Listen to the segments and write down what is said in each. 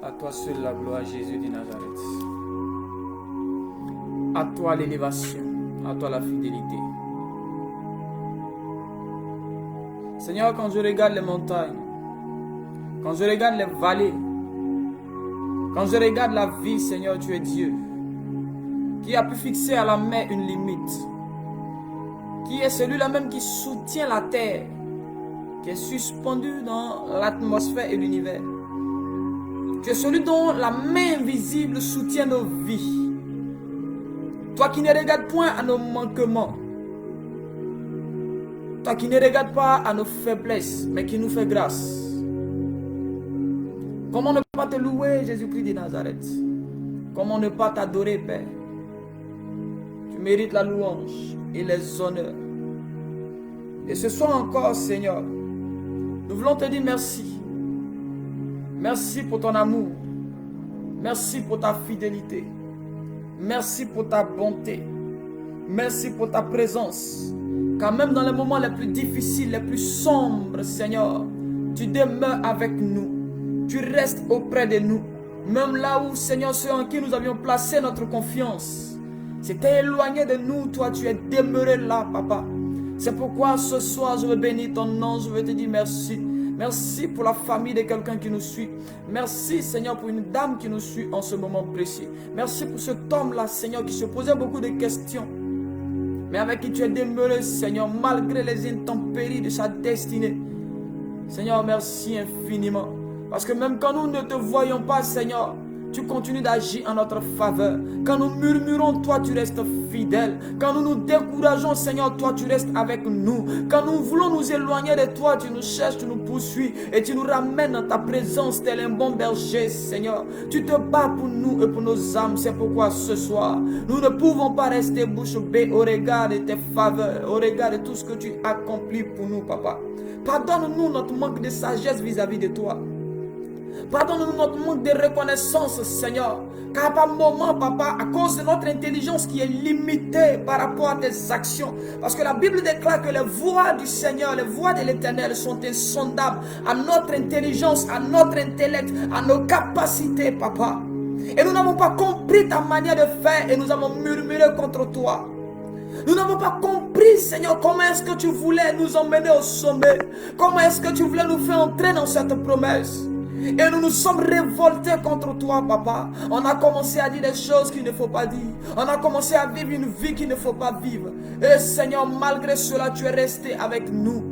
À toi seul la gloire, Jésus de Nazareth. À toi l'élévation, à toi la fidélité. Seigneur, quand je regarde les montagnes, quand je regarde les vallées, quand je regarde la vie, Seigneur, tu es Dieu, qui a pu fixer à la main une limite, qui est celui-là même qui soutient la terre, qui est suspendu dans l'atmosphère et l'univers. Tu es celui dont la main invisible soutient nos vies. Toi qui ne regardes point à nos manquements. Toi qui ne regardes pas à nos faiblesses, mais qui nous fait grâce. Comment ne pas te louer, Jésus-Christ de Nazareth? Comment ne pas t'adorer, Père? Tu mérites la louange et les honneurs. Et ce soir encore, Seigneur, nous voulons te dire merci. Merci pour ton amour. Merci pour ta fidélité. Merci pour ta bonté. Merci pour ta présence. Car même dans les moments les plus difficiles, les plus sombres, Seigneur, tu demeures avec nous. Tu restes auprès de nous. Même là où, Seigneur, ceux en qui nous avions placé notre confiance s'étaient éloignés de nous. Toi, tu es demeuré là, Papa. C'est pourquoi ce soir, je veux bénir ton nom. Je veux te dire merci. Merci pour la famille de quelqu'un qui nous suit. Merci, Seigneur, pour une dame qui nous suit en ce moment précis. Merci pour cet homme-là, Seigneur, qui se posait beaucoup de questions, mais avec qui tu es demeuré, Seigneur, malgré les intempéries de sa destinée. Seigneur, merci infiniment. Parce que même quand nous ne te voyons pas, Seigneur, tu continues d'agir en notre faveur. Quand nous murmurons, toi tu restes fidèle. Quand nous nous décourageons, Seigneur, toi tu restes avec nous. Quand nous voulons nous éloigner de toi, tu nous cherches, tu nous poursuis et tu nous ramènes dans ta présence tel un bon berger, Seigneur. Tu te bats pour nous et pour nos âmes. C'est pourquoi ce soir, nous ne pouvons pas rester bouche bée au regard de tes faveurs, au regard de tout ce que tu accomplis pour nous, Papa. Pardonne-nous notre manque de sagesse vis-à-vis de toi. Pardonne-nous notre manque de reconnaissance, Seigneur. Car par moment, Papa, à cause de notre intelligence qui est limitée par rapport à tes actions. Parce que la Bible déclare que les voies du Seigneur, les voies de l'Éternel sont insondables à notre intelligence, à notre intellect, à nos capacités, Papa. Et nous n'avons pas compris ta manière de faire et nous avons murmuré contre toi. Nous n'avons pas compris, Seigneur, comment est-ce que tu voulais nous emmener au sommet. Comment est-ce que tu voulais nous faire entrer dans cette promesse. Et nous nous sommes révoltés contre toi, Papa. On a commencé à dire des choses qu'il ne faut pas dire. On a commencé à vivre une vie qu'il ne faut pas vivre. Et Seigneur, malgré cela, tu es resté avec nous.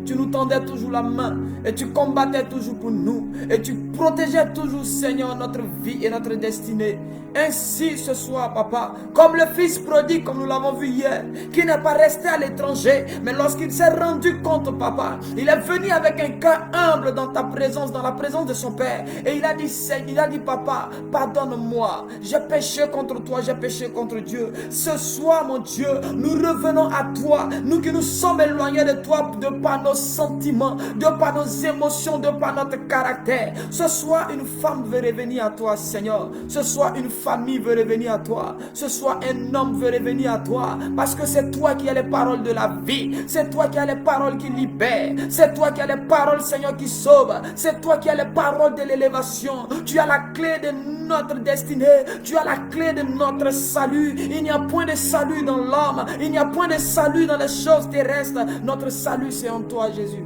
Tu nous tendais toujours la main et tu combattais toujours pour nous. Et tu protégeais toujours, Seigneur, notre vie et notre destinée. Ainsi ce soir, Papa, comme le fils prodigue, comme nous l'avons vu hier, qui n'est pas resté à l'étranger, mais lorsqu'il s'est rendu compte, Papa, il est venu avec un cœur humble dans ta présence, dans la présence de son Père. Et il a dit, Papa, pardonne-moi, j'ai péché contre toi, j'ai péché contre Dieu. Ce soir, mon Dieu, nous revenons à toi, nous qui nous sommes éloignés de toi, de par nos sentiments, de par nos émotions, de par notre caractère. Ce soir, une femme veut revenir à toi, Seigneur. Ce soir, une famille veut revenir à toi. Ce soir, un homme veut revenir à toi. Parce que c'est toi qui as les paroles de la vie. C'est toi qui as les paroles qui libèrent. C'est toi qui as les paroles, Seigneur, qui sauvent. C'est toi qui as les paroles de l'élévation. Tu as la clé de notre destinée. Tu as la clé de notre salut. Il n'y a point de salut dans l'homme. Il n'y a point de salut dans les choses terrestres. Notre salut, c'est en toi, Jésus.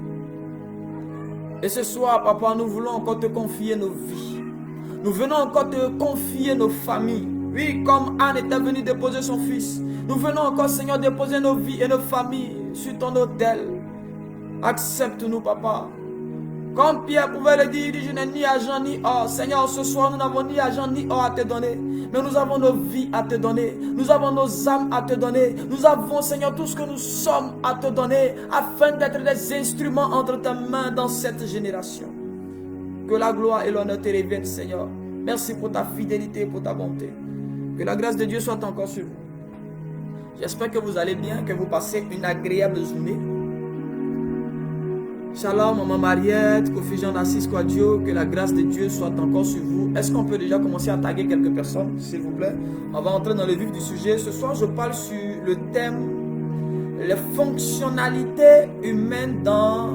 Et ce soir, Papa, nous voulons encore te confier nos vies. Nous venons encore te confier nos familles. Oui, comme Anne était venue déposer son fils. Nous venons encore, Seigneur, déposer nos vies et nos familles sur ton autel. Accepte-nous, Papa. Comme Pierre pouvait le dire, il dit, je n'ai ni argent ni or. Seigneur, ce soir, nous n'avons ni argent ni or à te donner. Mais nous avons nos vies à te donner. Nous avons nos âmes à te donner. Nous avons, Seigneur, tout ce que nous sommes à te donner, afin d'être des instruments entre tes mains dans cette génération. Que la gloire et l'honneur te reviennent, Seigneur. Merci pour ta fidélité et pour ta bonté. Que la grâce de Dieu soit encore sur vous. J'espère que vous allez bien, que vous passez une agréable journée. Shalom, Maman Mariette, Kofi Jean Assis Quadio, que la grâce de Dieu soit encore sur vous. Est-ce qu'on peut déjà commencer à taguer quelques personnes, s'il vous plaît? On va entrer dans le vif du sujet. Ce soir, je parle sur le thème les fonctionnalités humaines dans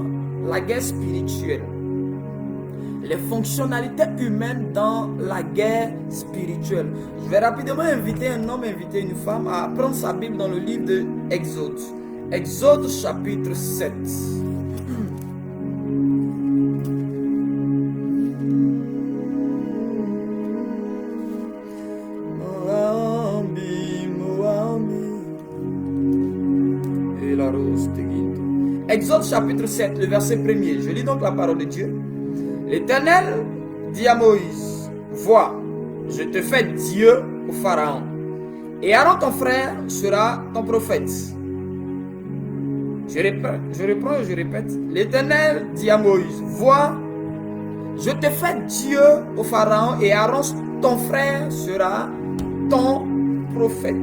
la guerre spirituelle. les fonctionnalités humaines dans la guerre spirituelle. Je vais rapidement inviter un homme, inviter une femme à prendre sa Bible dans le livre de Exode. Exode chapitre 7. Exode chapitre 7, le verset 1er. Je lis donc la parole de Dieu. L'Éternel dit à Moïse, vois, je te fais Dieu au Pharaon, et Aaron ton frère sera ton prophète. Je reprends et je répète. L'Éternel dit à Moïse, vois, je te fais Dieu au Pharaon, et Aaron ton frère sera ton prophète.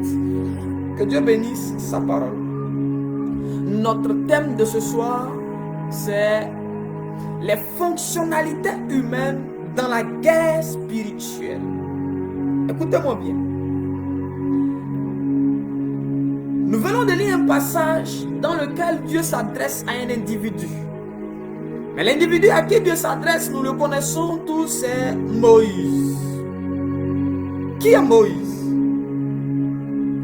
Que Dieu bénisse sa parole. Notre thème de ce soir, c'est les fonctionnalités humaines dans la guerre spirituelle. Écoutez-moi bien. Nous venons de lire un passage dans lequel Dieu s'adresse à un individu. Mais l'individu à qui Dieu s'adresse, nous le connaissons tous, c'est Moïse. Qui est Moïse?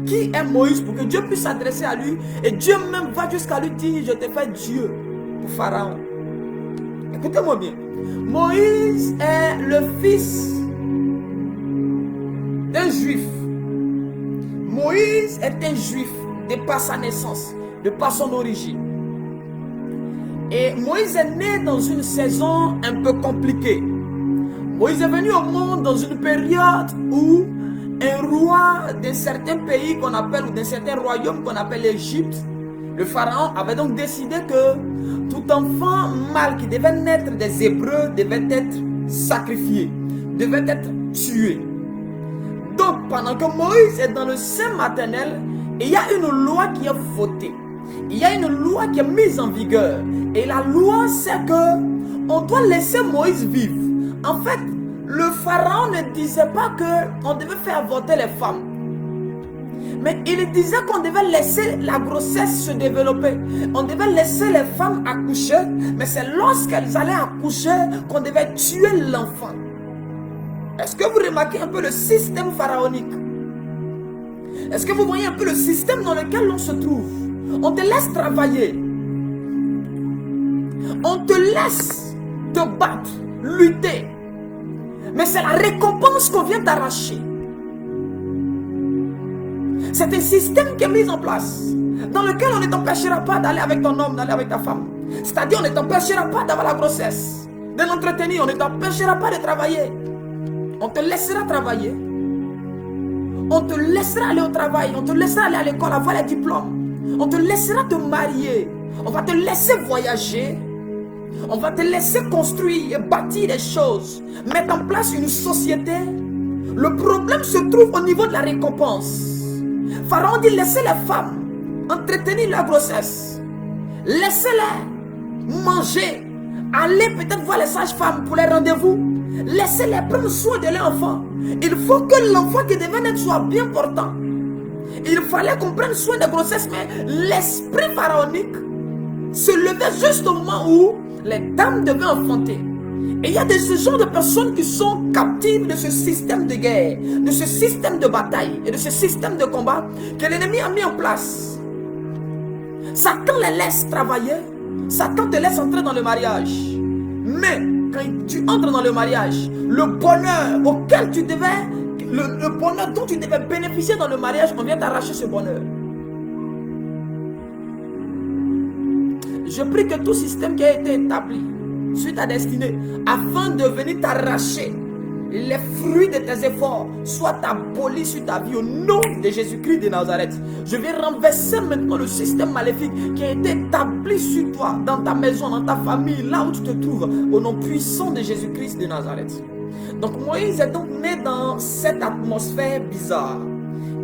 Qui est Moïse pour que Dieu puisse s'adresser à lui? Et Dieu même va jusqu'à lui dire, je te fais Dieu pour Pharaon. Écoutez-moi bien. Moïse est le fils d'un juif. Moïse est un juif de par sa naissance, de par son origine. Et Moïse est né dans une saison un peu compliquée. Moïse est venu au monde dans une période où un roi d'un certain pays qu'on appelle, ou d'un certain royaume qu'on appelle l'Égypte, le pharaon avait donc décidé que tout enfant mâle qui devait naître des Hébreux devait être sacrifié, devait être tué. Donc pendant que Moïse est dans le sein maternel, il y a une loi qui est votée. Il y a une loi qui est mise en vigueur. Et la loi c'est que on doit laisser Moïse vivre. En fait, le pharaon ne disait pas qu'on devait faire avorter les femmes. Mais il disait qu'on devait laisser la grossesse se développer. On devait laisser les femmes accoucher. Mais c'est lorsqu'elles allaient accoucher qu'on devait tuer l'enfant. Est-ce que vous remarquez un peu le système pharaonique? Est-ce que vous voyez un peu le système dans lequel on se trouve? On te laisse travailler. On te laisse te battre, lutter. Mais c'est la récompense qu'on vient t'arracher. C'est un système qui est mis en place, dans lequel on ne t'empêchera pas d'aller avec ton homme, d'aller avec ta femme. C'est-à-dire on ne t'empêchera pas d'avoir la grossesse, de l'entretenir, on ne t'empêchera pas de travailler. On te laissera travailler. On te laissera aller au travail, on te laissera aller à l'école, avoir les diplômes. On te laissera te marier. On va te laisser voyager. On va te laisser construire et bâtir des choses, mettre en place une société. Le problème se trouve au niveau de la récompense. Pharaon dit laissez les femmes entretenir la grossesse. Laissez-les manger. Allez peut-être voir les sages-femmes pour les rendez-vous. Laissez-les prendre soin de l'enfant. Il faut que l'enfant qui devait naître soit bien portant. Il fallait qu'on prenne soin de grossesse, mais l'esprit pharaonique se levait juste au moment où les dames devaient enfanter. Et il y a ce genre de personnes qui sont captives de ce système de guerre, de ce système de bataille et de ce système de combat que l'ennemi a mis en place. Satan les laisse travailler, Satan te laisse entrer dans le mariage. Mais quand tu entres dans le mariage, le bonheur auquel tu devais, le bonheur dont tu devais bénéficier dans le mariage, on vient t'arracher ce bonheur. Je prie que tout système qui a été établi sur ta destinée, afin de venir t'arracher les fruits de tes efforts, soit abolis sur ta vie au nom de Jésus-Christ de Nazareth. Je vais renverser maintenant le système maléfique qui a été établi sur toi, dans ta maison, dans ta famille, là où tu te trouves, au nom puissant de Jésus-Christ de Nazareth. Donc Moïse est donc né dans cette atmosphère bizarre.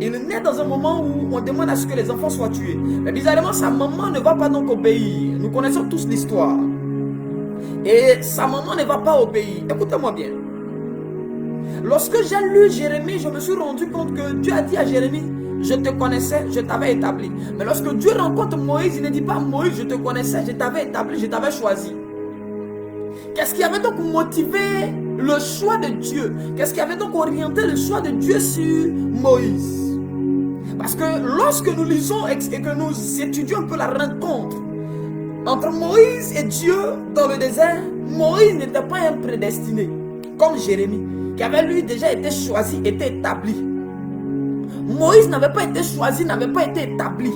Il naît dans un moment où on demande à ce que les enfants soient tués. Mais bizarrement, sa maman ne va pas donc obéir. Nous connaissons tous l'histoire. Et sa maman ne va pas obéir. Écoutez-moi bien. Lorsque j'ai lu Jérémie, je me suis rendu compte que Dieu a dit à Jérémie, je te connaissais, je t'avais établi. Mais lorsque Dieu rencontre Moïse, il ne dit pas Moïse, je te connaissais, je t'avais établi, je t'avais choisi. Qu'est-ce qui avait donc motivé le choix de Dieu? Qu'est-ce qui avait donc orienté le choix de Dieu sur Moïse? Parce que lorsque nous lisons et que nous étudions un peu la rencontre entre Moïse et Dieu dans le désert, Moïse n'était pas un prédestiné, comme Jérémie, qui avait lui déjà été choisi, été établi. Moïse n'avait pas été choisi, n'avait pas été établi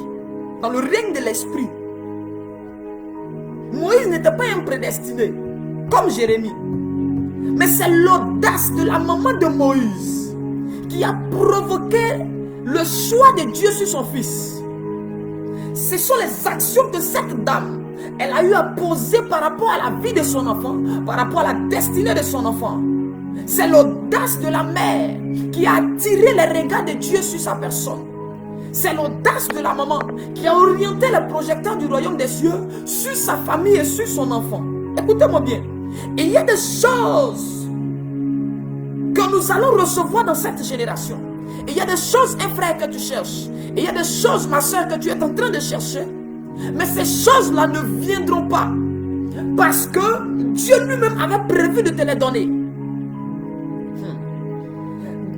dans le règne de l'esprit. Moïse n'était pas un prédestiné, comme Jérémie. Mais c'est l'audace de la maman de Moïse qui a provoqué le choix de Dieu sur son fils. Ce sont les actions que cette dame, elle a eu à poser par rapport à la vie de son enfant, par rapport à la destinée de son enfant. C'est l'audace de la mère qui a attiré les regards de Dieu sur sa personne. C'est l'audace de la maman qui a orienté les projecteurs du royaume des cieux sur sa famille et sur son enfant. Écoutez-moi bien. Il y a des choses que nous allons recevoir dans cette génération. Il y a des choses, un frère, que tu cherches. Il y a des choses, ma soeur, que tu es en train de chercher. Mais ces choses-là ne viendront pas. Parce que Dieu lui-même avait prévu de te les donner.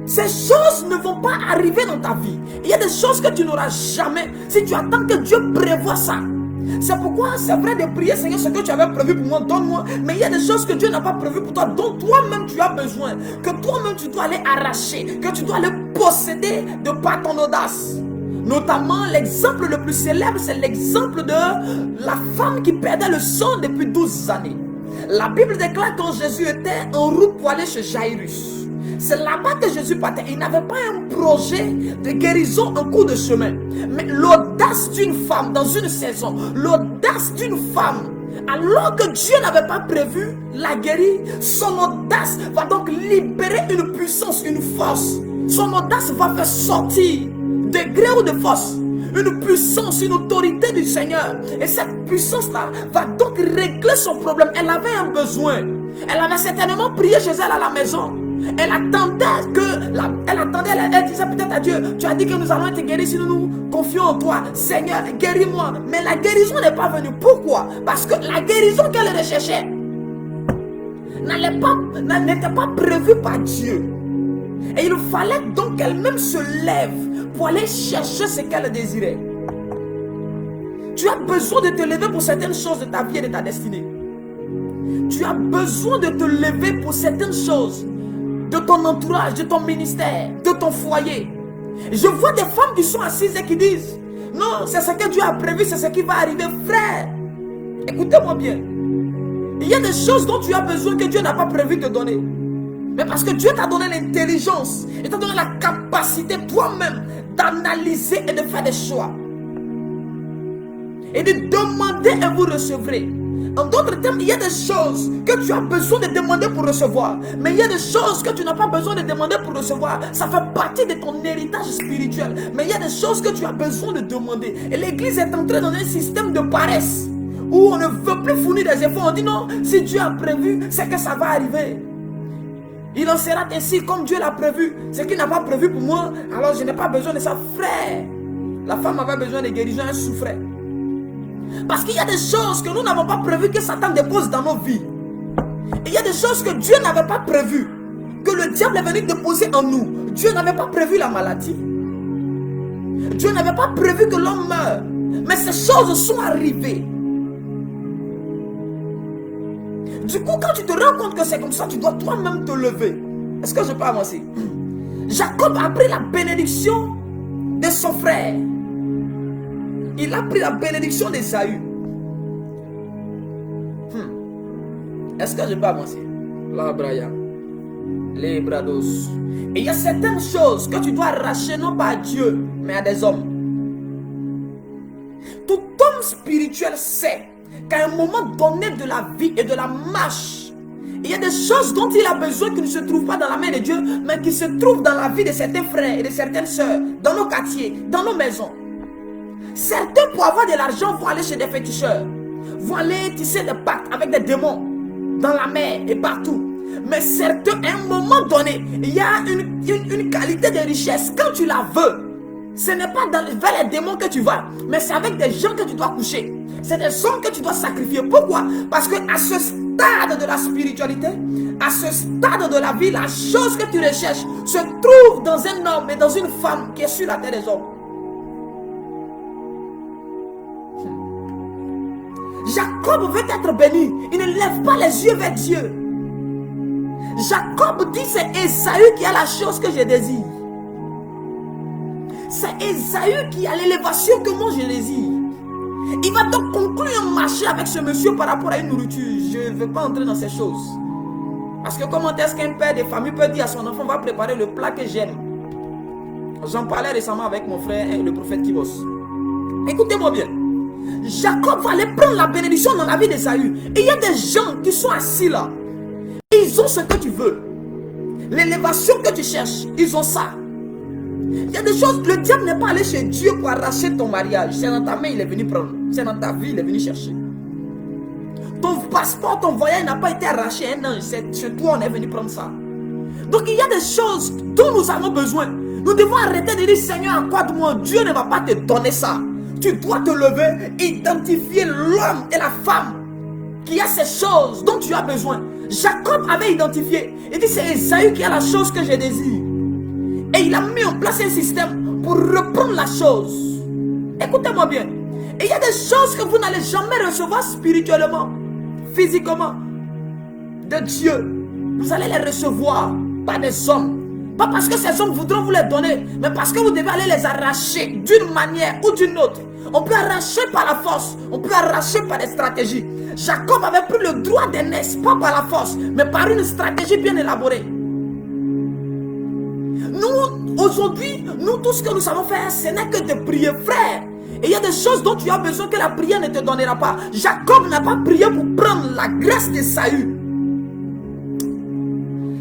Ces choses ne vont pas arriver dans ta vie. Il y a des choses que tu n'auras jamais si tu attends que Dieu prévoie ça. C'est pourquoi c'est vrai de prier, Seigneur, ce que tu avais prévu pour moi, donne-moi. Mais il y a des choses que Dieu n'a pas prévues pour toi, dont toi-même tu as besoin. Que toi-même tu dois aller arracher, que tu dois aller posséder de par ton audace. Notamment, l'exemple le plus célèbre, c'est l'exemple de la femme qui perdait le sang depuis 12 années. La Bible déclare quand Jésus était en route pour aller chez Jairus. C'est là-bas que Jésus partait. Il n'avait pas un projet de guérison en cours de chemin. Mais l'audace d'une femme dans une saison, l'audace d'une femme, alors que Dieu n'avait pas prévu la guérir, son audace va donc libérer une puissance, une force. Son audace va faire sortir, de gré ou de force, une puissance, une autorité du Seigneur. Et cette puissance-là va donc régler son problème. Elle avait un besoin. Elle avait certainement prié chez elle à la maison. Elle attendait elle disait peut-être à Dieu, tu as dit que nous allons être guéris si nous nous confions en toi. Seigneur, guéris-moi. Mais la guérison n'est pas venue. Pourquoi? Parce que la guérison qu'elle recherchait n'était pas prévue par Dieu. Et il fallait donc qu'elle-même se lève pour aller chercher ce qu'elle désirait. Tu as besoin de te lever pour certaines choses de ta vie et de ta destinée. Tu as besoin de te lever pour certaines choses de ton entourage, de ton ministère, de ton foyer. Je vois des femmes qui sont assises et qui disent, non, c'est ce que Dieu a prévu, c'est ce qui va arriver. Frère, écoutez-moi bien. Il y a des choses dont tu as besoin que Dieu n'a pas prévu de te donner. Mais parce que Dieu t'a donné l'intelligence, il t'a donné la capacité toi-même d'analyser et de faire des choix. Et de demander et vous recevrez. En d'autres termes, il y a des choses que tu as besoin de demander pour recevoir. Mais il y a des choses que tu n'as pas besoin de demander pour recevoir. Ça fait partie de ton héritage spirituel. Mais il y a des choses que tu as besoin de demander. Et l'église est entrée dans un système de paresse où on ne veut plus fournir des efforts. On dit non, si Dieu a prévu, c'est que ça va arriver. Il en sera ainsi comme Dieu l'a prévu. Ce qu'il n'a pas prévu pour moi, alors je n'ai pas besoin de ça. Frère, la femme avait besoin de guérison, elle souffrait. Parce qu'il y a des choses que nous n'avons pas prévues que Satan dépose dans nos vies. Et il y a des choses que Dieu n'avait pas prévues, que le diable est venu déposer en nous. Dieu n'avait pas prévu la maladie. Dieu n'avait pas prévu que l'homme meure. Mais ces choses sont arrivées. Du coup, quand tu te rends compte que c'est comme ça, tu dois toi-même te lever. Est-ce que je peux avancer? Jacob a pris la bénédiction de son frère. Il a pris la bénédiction d'Ésaü. Est-ce que je peux avancer? La braya. Les brados. Et il y a certaines choses que tu dois arracher non pas à Dieu, mais à des hommes. Tout homme spirituel sait qu'à un moment donné de la vie et de la marche, il y a des choses dont il a besoin qui ne se trouvent pas dans la main de Dieu, mais qui se trouvent dans la vie de certains frères et de certaines sœurs, dans nos quartiers, dans nos maisons. Certains, pour avoir de l'argent, vont aller chez des féticheurs, vont aller tisser des pactes avec des démons dans la mer et partout. Mais certains, à un moment donné, il y a une qualité de richesse. Quand tu la veux, ce n'est pas vers les démons que tu vas, mais c'est avec des gens que tu dois coucher. C'est des hommes que tu dois sacrifier. Pourquoi? Parce qu'à stade de la spiritualité, à ce stade de la vie, la chose que tu recherches se trouve dans un homme et dans une femme qui est sur la terre des hommes. Jacob veut être béni. Il ne lève pas les yeux vers Dieu. Jacob dit, c'est Ésaü qui a la chose que je désire. C'est Ésaü qui a l'élévation que moi je désire. Il va donc conclure un marché avec ce monsieur par rapport à une nourriture. Je ne veux pas entrer dans ces choses. Parce que comment est-ce qu'un père de famille peut dire à son enfant, va préparer le plat que j'aime. J'en parlais récemment avec mon frère, le prophète Kibos. Écoutez-moi bien. Jacob va aller prendre la bénédiction dans la vie d'Ésaü. Et il y a des gens qui sont assis là. Ils ont ce que tu veux. L'élévation que tu cherches, ils ont ça. Il y a des choses, le diable n'est pas allé chez Dieu pour arracher ton mariage. C'est dans ta main, il est venu prendre. C'est dans ta vie, il est venu chercher. Ton passeport, ton voyage n'a pas été arraché. Non, c'est chez toi, on est venu prendre ça. Donc il y a des choses dont nous avons besoin. Nous devons arrêter de dire, Seigneur, accorde-moi. Dieu ne va pas te donner ça. Tu dois te lever, identifier l'homme et la femme qui a ces choses dont tu as besoin. Jacob avait identifié. Il dit, c'est Ésaü qui a la chose que je désire. Et il a mis en place un système pour reprendre la chose. Écoutez-moi bien. Et il y a des choses que vous n'allez jamais recevoir spirituellement, physiquement, de Dieu. Vous allez les recevoir par des hommes. Pas parce que ces hommes voudront vous les donner, mais parce que vous devez aller les arracher d'une manière ou d'une autre. On peut arracher par la force, on peut arracher par des stratégies. Jacob avait pris le droit d'aînesse, pas par la force, mais par une stratégie bien élaborée. Nous, aujourd'hui, nous, tout ce que nous savons faire, ce n'est que de prier, frère. Et il y a des choses dont tu as besoin que la prière ne te donnera pas. Jacob n'a pas prié pour prendre la grâce d'Ésaü.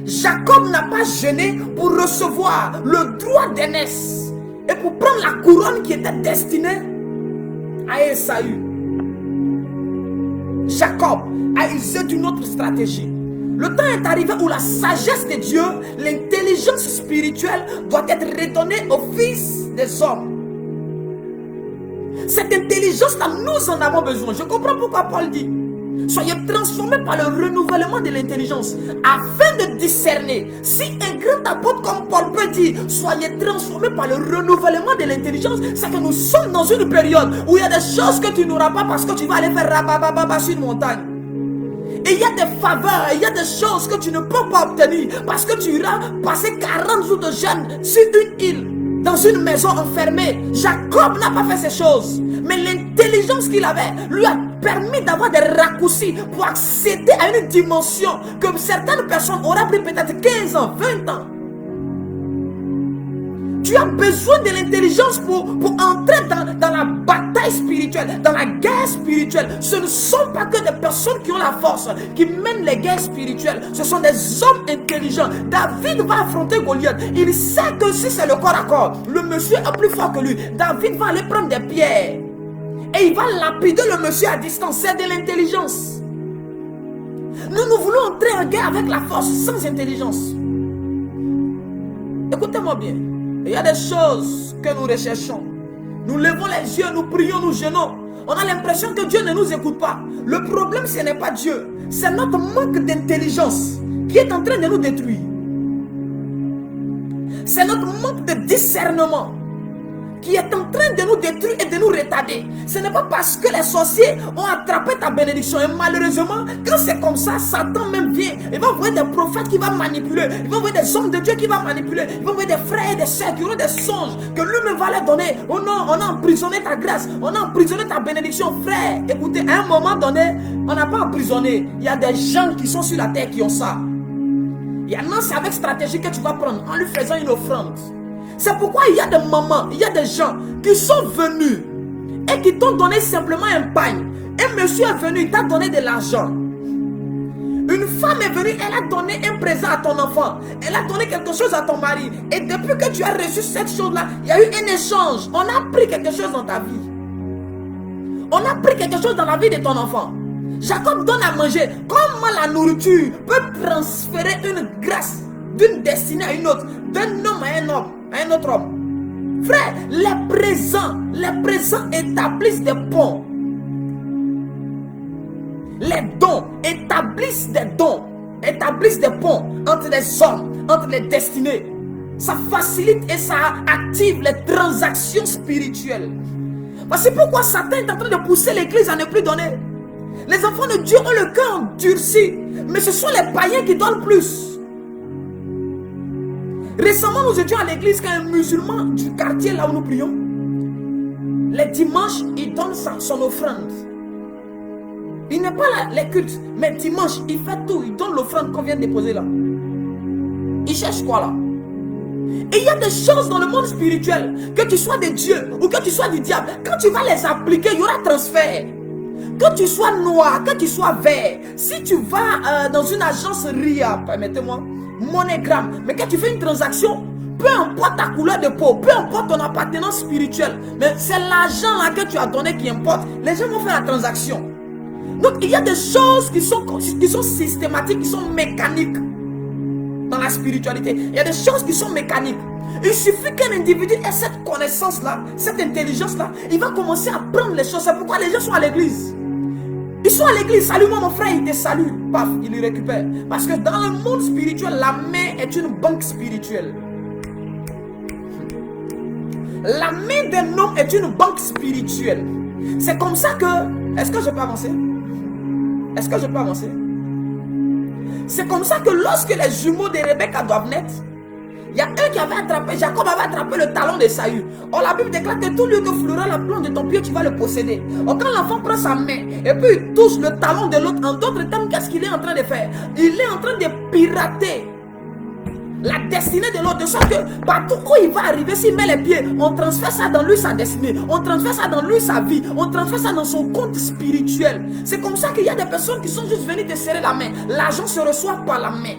Jacob n'a pas jeûné pour recevoir le droit d'aînesse et pour prendre la couronne qui était destinée à Ésaü. Jacob a usé d'une autre stratégie. Le temps est arrivé où la sagesse de Dieu, l'intelligence spirituelle doit être redonnée aux fils des hommes. Cette intelligence-là, nous en avons besoin. Je comprends pourquoi Paul dit, soyez transformés par le renouvellement de l'intelligence afin de discerner. Si un grand apôtre comme Paul peut dire, soyez transformés par le renouvellement de l'intelligence, c'est que nous sommes dans une période où il y a des choses que tu n'auras pas parce que tu vas aller faire rabababa sur une montagne. Et il y a des faveurs, il y a des choses que tu ne peux pas obtenir parce que tu iras passer 40 jours de jeûne sur une île, dans une maison enfermée. Jacob n'a pas fait ces choses. Mais l'intelligence qu'il avait lui a permis d'avoir des raccourcis pour accéder à une dimension que certaines personnes auraient pris peut-être 15 ans, 20 ans. Tu as besoin de l'intelligence pour entrer dans la bataille spirituelle, dans la guerre spirituelle. Ce ne sont pas que des personnes qui ont la force, qui mènent les guerres spirituelles. Ce sont des hommes intelligents. David va affronter Goliath. Il sait que si c'est le corps à corps, le monsieur est plus fort que lui. David va aller prendre des pierres. Et il va lapider le monsieur à distance. C'est de l'intelligence. Nous voulons entrer en guerre avec la force, sans intelligence. Écoutez-moi bien. Il y a des choses que nous recherchons. Nous levons les yeux, nous prions, nous jeûnons. On a l'impression que Dieu ne nous écoute pas. Le problème, ce n'est pas Dieu. C'est notre manque d'intelligence qui est en train de nous détruire. C'est notre manque de discernement qui est en train de nous détruire et de nous retarder. Ce n'est pas parce que les sorciers ont attrapé ta bénédiction. Et malheureusement, quand c'est comme ça, Satan même vient. Il va envoyer des prophètes qui vont manipuler. Il va envoyer des hommes de Dieu qui vont manipuler. Il va envoyer des frères et des sœurs qui auront des songes que lui-même va leur donner. Oh non, on a emprisonné ta grâce. On a emprisonné ta bénédiction. Frère, écoutez, à un moment donné, on n'a pas emprisonné. Il y a des gens qui sont sur la terre qui ont ça. Il y en a, c'est avec stratégie que tu vas prendre en lui faisant une offrande. C'est pourquoi il y a des mamans, il y a des gens qui sont venus et qui t'ont donné simplement un pain. Un monsieur est venu, il t'a donné de l'argent. Une femme est venue, elle a donné un présent à ton enfant. Elle a donné quelque chose à ton mari. Et depuis que tu as reçu cette chose-là, il y a eu un échange. On a pris quelque chose dans ta vie. On a pris quelque chose dans la vie de ton enfant. Jacob donne à manger. Comment la nourriture peut transférer une grâce d'une destinée à une autre, d'un homme à un homme, à un autre homme? Frère, les présents établissent des ponts. Les dons établissent des dons, établissent des ponts entre les hommes, entre les destinées. Ça facilite et ça active les transactions spirituelles. Voici pourquoi Satan est en train de pousser l'église à ne plus donner. Les enfants de Dieu ont le cœur durci, mais ce sont les païens qui donnent plus. Récemment, nous étions à l'église quand un musulman du quartier là où nous prions, les dimanches, il donne son offrande. Il n'est pas là les cultes, mais dimanche, il fait tout, il donne l'offrande qu'on vient de déposer là. Il cherche quoi là? Et il y a des choses dans le monde spirituel, que tu sois de Dieu ou que tu sois du diable, quand tu vas les appliquer, il y aura transfert. Que tu sois noir, que tu sois vert, si tu vas dans une agence RIA, permettez-moi, MoneyGram, mais que tu fais une transaction, peu importe ta couleur de peau, peu importe ton appartenance spirituelle, mais c'est l'argent là que tu as donné qui importe, les gens vont faire la transaction. Donc il y a des choses qui sont systématiques, qui sont mécaniques dans la spiritualité. Il y a des choses qui sont mécaniques. Il suffit qu'un individu ait cette connaissance-là, cette intelligence-là, il va commencer à prendre les choses. C'est pourquoi les gens sont à l'église. Ils sont à l'église, salut-moi mon frère, il te salue. Paf, il le récupère. Parce que dans le monde spirituel, la main est une banque spirituelle. La main d'un homme est une banque spirituelle. C'est comme ça que... Est-ce que je peux avancer? Est-ce que je peux avancer? C'est comme ça que lorsque les jumeaux de Rebecca doivent naître, il y a un qui avait attrapé, Jacob avait attrapé le talon de Saül. Or la Bible déclare que tout lieu que foulera la plante de ton pied, tu vas le posséder. Or quand l'enfant prend sa main et puis il touche le talon de l'autre, en d'autres termes, qu'est-ce qu'il est en train de faire? Il est en train de pirater la destinée de l'autre, de sorte que partout où il va arriver, s'il met les pieds, on transfère ça dans lui sa destinée, on transfère ça dans lui sa vie, on transfère ça dans son compte spirituel. C'est comme ça qu'il y a des personnes qui sont juste venues te serrer la main. L'argent se reçoit par la main.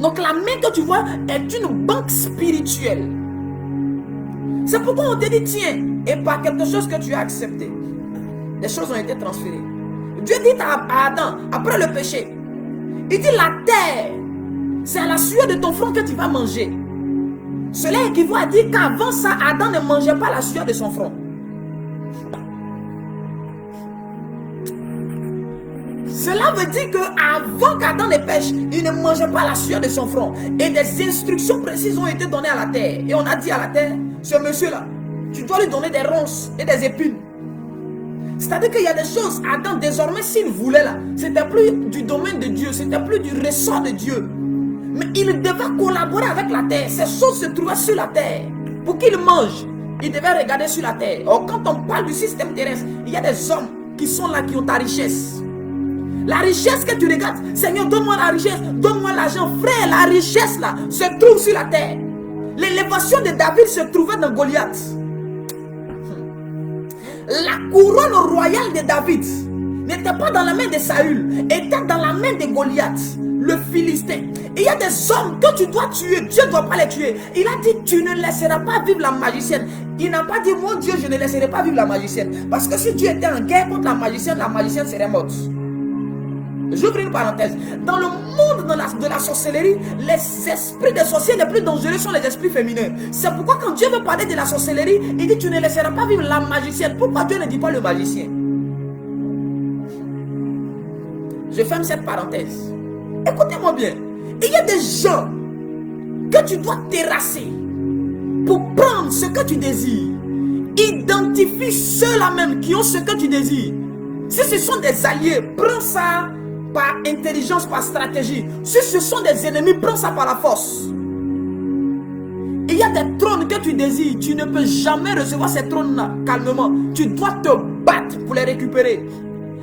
Donc la main que tu vois est une banque spirituelle. C'est pourquoi on te dit tiens, et par quelque chose que tu as accepté, les choses ont été transférées. Dieu dit à Adam, après le péché, il dit la terre, c'est à la sueur de ton front que tu vas manger. Cela équivaut à dire qu'avant ça, Adam ne mangeait pas la sueur de son front. Cela veut dire qu'avant qu'Adam ne pêche, il ne mangeait pas la sueur de son front. Et des instructions précises ont été données à la terre. Et on a dit à la terre, ce monsieur-là, tu dois lui donner des ronces et des épines. C'est-à-dire qu'il y a des choses, Adam, désormais, s'il voulait là, c'était plus du domaine de Dieu, c'était plus du ressort de Dieu. Mais il devait collaborer avec la terre. Ces choses se trouvaient sur la terre. Pour qu'il mange, il devait regarder sur la terre. Or, quand on parle du système terrestre, il y a des hommes qui sont là, qui ont ta richesse. La richesse que tu regardes, Seigneur, donne-moi la richesse, donne-moi l'argent. Frère, la richesse là se trouve sur la terre. L'élévation de David se trouvait dans Goliath. La couronne royale de David n'était pas dans la main de Saül, était dans la main de Goliath, le Philistin. Et il y a des hommes que tu dois tuer, Dieu ne doit pas les tuer. Il a dit, tu ne laisseras pas vivre la magicienne. Il n'a pas dit, mon Dieu, je ne laisserai pas vivre la magicienne. Parce que si Dieu était en guerre contre la magicienne serait morte. J'ouvre une parenthèse. Dans le monde de la sorcellerie, les esprits des sorciers les plus dangereux sont les esprits féminins. C'est pourquoi quand Dieu veut parler de la sorcellerie, il dit tu ne laisseras pas vivre la magicienne. Pourquoi Dieu ne dit pas le magicien? Je ferme cette parenthèse. Écoutez-moi bien. Il y a des gens que tu dois terrasser pour prendre ce que tu désires. Identifie ceux-là même qui ont ce que tu désires. Si ce sont des alliés, prends ça par intelligence, par stratégie. Si ce sont des ennemis, prends ça par la force. Il y a des trônes que tu désires. Tu ne peux jamais recevoir ces trônes-là calmement. Tu dois te battre pour les récupérer.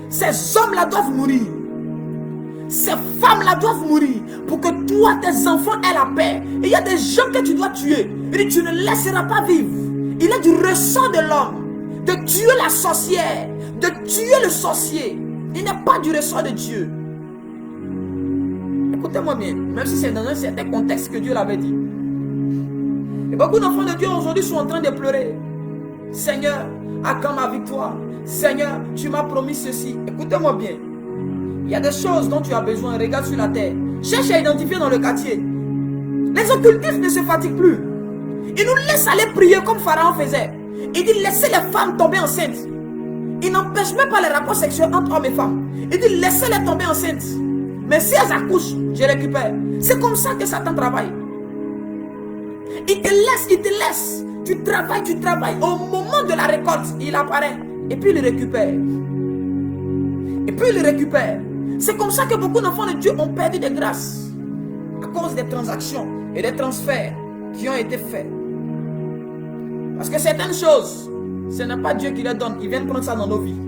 Ces hommes-là doivent mourir. Ces femmes-là doivent mourir pour que toi, tes enfants aient la paix. Il y a des gens que tu dois tuer. Il dit, tu ne laisseras pas vivre. Il est du ressort de l'homme de tuer la sorcière, de tuer le sorcier. Il n'est pas du ressort de Dieu. Écoutez-moi bien, même si c'est dans un certain contexte que Dieu l'avait dit. Et beaucoup d'enfants de Dieu aujourd'hui sont en train de pleurer. Seigneur, à quand ma victoire? Seigneur, tu m'as promis ceci. Écoutez-moi bien. Il y a des choses dont tu as besoin. Regarde sur la terre. Cherche à identifier dans le quartier. Les occultistes ne se fatiguent plus. Ils nous laissent aller prier comme Pharaon faisait. Il dit laissez les femmes tomber enceintes. Il n'empêche même pas les rapports sexuels entre hommes et femmes. Il dit laissez-les tomber enceintes. Mais si elles accouchent, je récupère. C'est comme ça que Satan travaille. Il te laisse. Tu travailles. Au moment de la récolte, il apparaît. Et puis il récupère. C'est comme ça que beaucoup d'enfants de Dieu ont perdu des grâces. À cause des transactions et des transferts qui ont été faits. Parce que certaines choses, ce n'est pas Dieu qui les donne. Il vient prendre ça dans nos vies.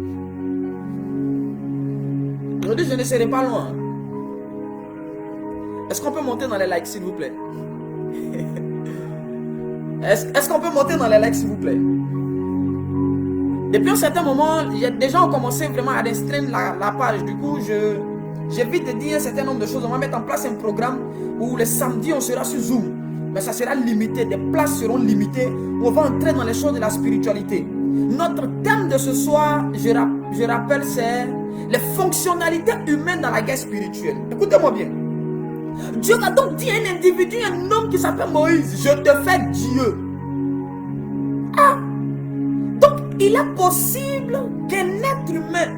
Aujourd'hui, je ne serai pas loin. Est-ce qu'on peut monter dans les likes, s'il vous plaît? Est-ce qu'on peut monter dans les likes, s'il vous plaît? Depuis un certain moment, des gens ont commencé vraiment à restreindre la page. Du coup, j'évite de dire un certain nombre de choses. On va mettre en place un programme où le samedi, on sera sur Zoom. Mais ça sera limité. Des places seront limitées. Où on va entrer dans les choses de la spiritualité. Notre thème de ce soir, je rappelle, c'est les fonctionnalités humaines dans la guerre spirituelle. Écoutez-moi bien. Dieu a donc dit à un individu, un homme qui s'appelle Moïse, je te fais Dieu. Ah! Donc, il est possible qu'un être humain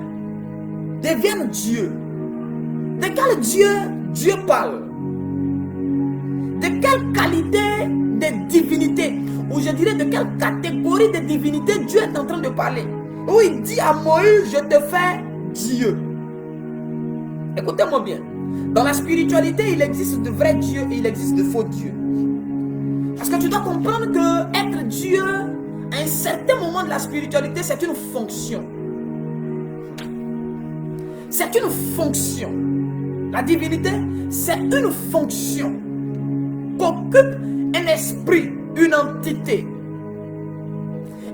devienne Dieu. De quel Dieu Dieu parle? De quelle qualité de divinité? Ou je dirais de quelle catégorie de divinité Dieu est en train de parler? Où il dit à Moïse, je te fais Dieu. Écoutez-moi bien. Dans la spiritualité, il existe de vrais dieux et il existe de faux dieux. Parce que tu dois comprendre que être Dieu, à un certain moment de la spiritualité, c'est une fonction. C'est une fonction. La divinité, c'est une fonction qu'occupe un esprit, une entité.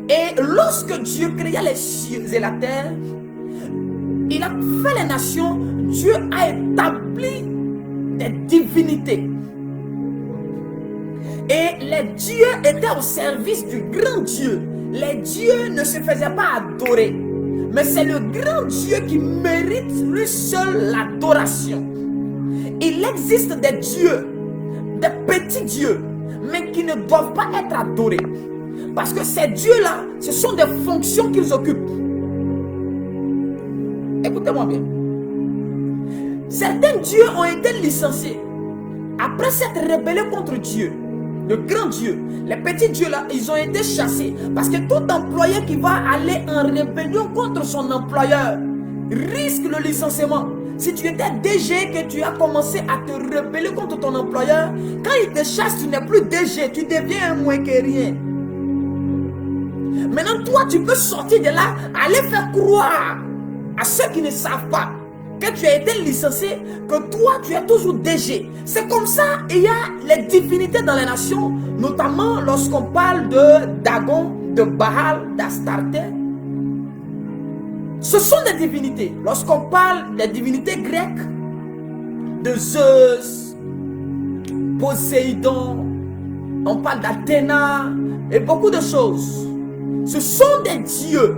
Et lorsque Dieu créa les cieux et la terre, il a fait les nations, Dieu a établi des divinités. Et les dieux étaient au service du grand Dieu. Les dieux ne se faisaient pas adorer. Mais c'est le grand Dieu qui mérite lui seul l'adoration. Il existe des dieux, des petits dieux, mais qui ne doivent pas être adorés. Parce que ces dieux-là, ce sont des fonctions qu'ils occupent. Écoutez-moi bien. Certains dieux ont été licenciés. Après s'être rebellés contre Dieu, le grand Dieu, les petits dieux là, ils ont été chassés. Parce que tout employé qui va aller en rébellion contre son employeur risque le licenciement. Si tu étais DG, que tu as commencé à te rebeller contre ton employeur, quand il te chasse, tu n'es plus DG, tu deviens un moins que rien. Maintenant, toi, tu peux sortir de là, aller faire croire à ceux qui ne savent pas que tu as été licencié, que toi, tu es toujours DG. C'est comme ça, il y a les divinités dans les nations, notamment lorsqu'on parle de Dagon, de Baal, d'Astarté. Ce sont des divinités. Lorsqu'on parle des divinités grecques, de Zeus, Poséidon, on parle d'Athéna et beaucoup de choses. Ce sont des dieux,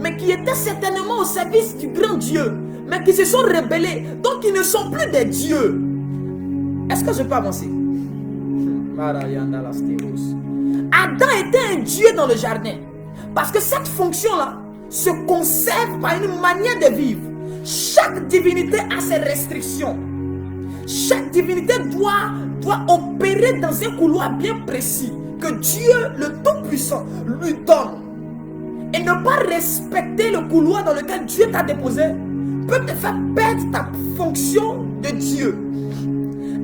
mais qui étaient certainement au service du grand Dieu, mais qui se sont rebellés, donc ils ne sont plus des dieux. Est-ce que je peux avancer? Adam était un dieu dans le jardin, parce que cette fonction-là se conserve par une manière de vivre. Chaque divinité a ses restrictions. Chaque divinité doit opérer dans un couloir bien précis que Dieu, le Tout-Puissant, lui donne. Et ne pas respecter le couloir dans lequel Dieu t'a déposé peut te faire perdre ta fonction de Dieu.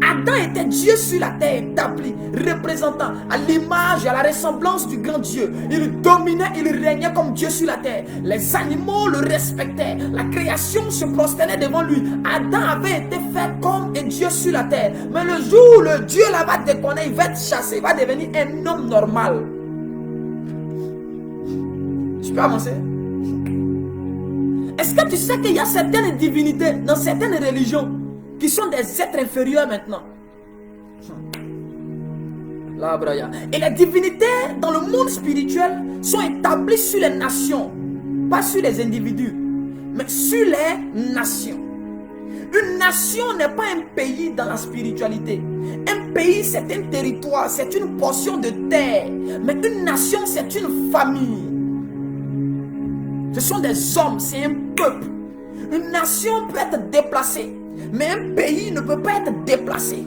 Adam était Dieu sur la terre établi, représentant à l'image et à la ressemblance du grand Dieu. Il dominait, il régnait comme Dieu sur la terre. Les animaux le respectaient. La création se prosternait devant lui. Adam avait été fait comme un Dieu sur la terre. Mais le jour où le Dieu là va déconner, il va être chassé, il va devenir un homme normal. Je peux avancer? Est-ce que tu sais qu'il y a certaines divinités dans certaines religions qui sont des êtres inférieurs maintenant? Là, Braya. Et les divinités dans le monde spirituel sont établies sur les nations, pas sur les individus, mais sur les nations. Une nation n'est pas un pays dans la spiritualité. Un pays, c'est un territoire, c'est une portion de terre. Mais une nation, c'est une famille. Ce sont des hommes, c'est un peuple. Une nation peut être déplacée, mais un pays ne peut pas être déplacé.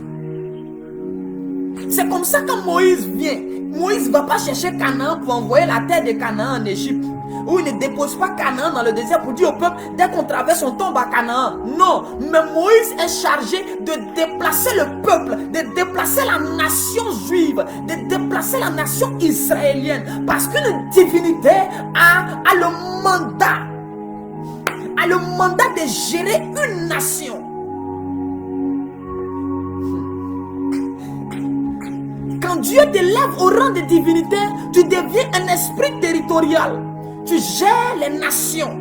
C'est comme ça que Moïse vient. Moïse ne va pas chercher Canaan pour envoyer la terre de Canaan en Égypte. Où il ne dépose pas Canaan dans le désert pour dire au peuple, dès qu'on traverse, on tombe à Canaan. Non, mais Moïse est chargé de déplacer le peuple, de déplacer la nation juive, de déplacer la nation israélienne. Parce qu'une divinité a le mandat de gérer une nation. Quand Dieu t'élève au rang de divinité, tu deviens un esprit territorial. Tu gères les nations.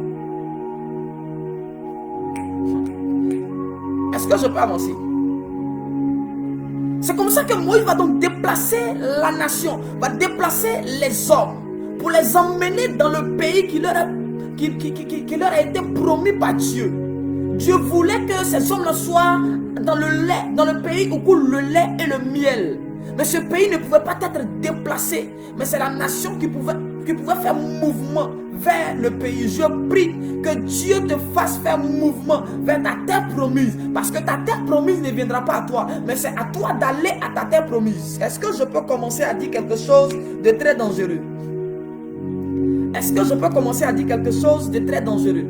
Est-ce que je peux avancer? C'est comme ça que Moïse va donc déplacer la nation, va déplacer les hommes pour les emmener dans le pays qui leur a été promis par Dieu. Dieu voulait que ces hommes soient dans le pays où coule le lait et le miel. Mais ce pays ne pouvait pas être déplacé. Mais c'est la nation qui pouvait faire mouvement vers le pays. Je prie que Dieu te fasse faire mouvement vers ta terre promise. Parce que ta terre promise ne viendra pas à toi. Mais c'est à toi d'aller à ta terre promise. Est-ce que je peux commencer à dire quelque chose de très dangereux? Est-ce que je peux commencer à dire quelque chose de très dangereux?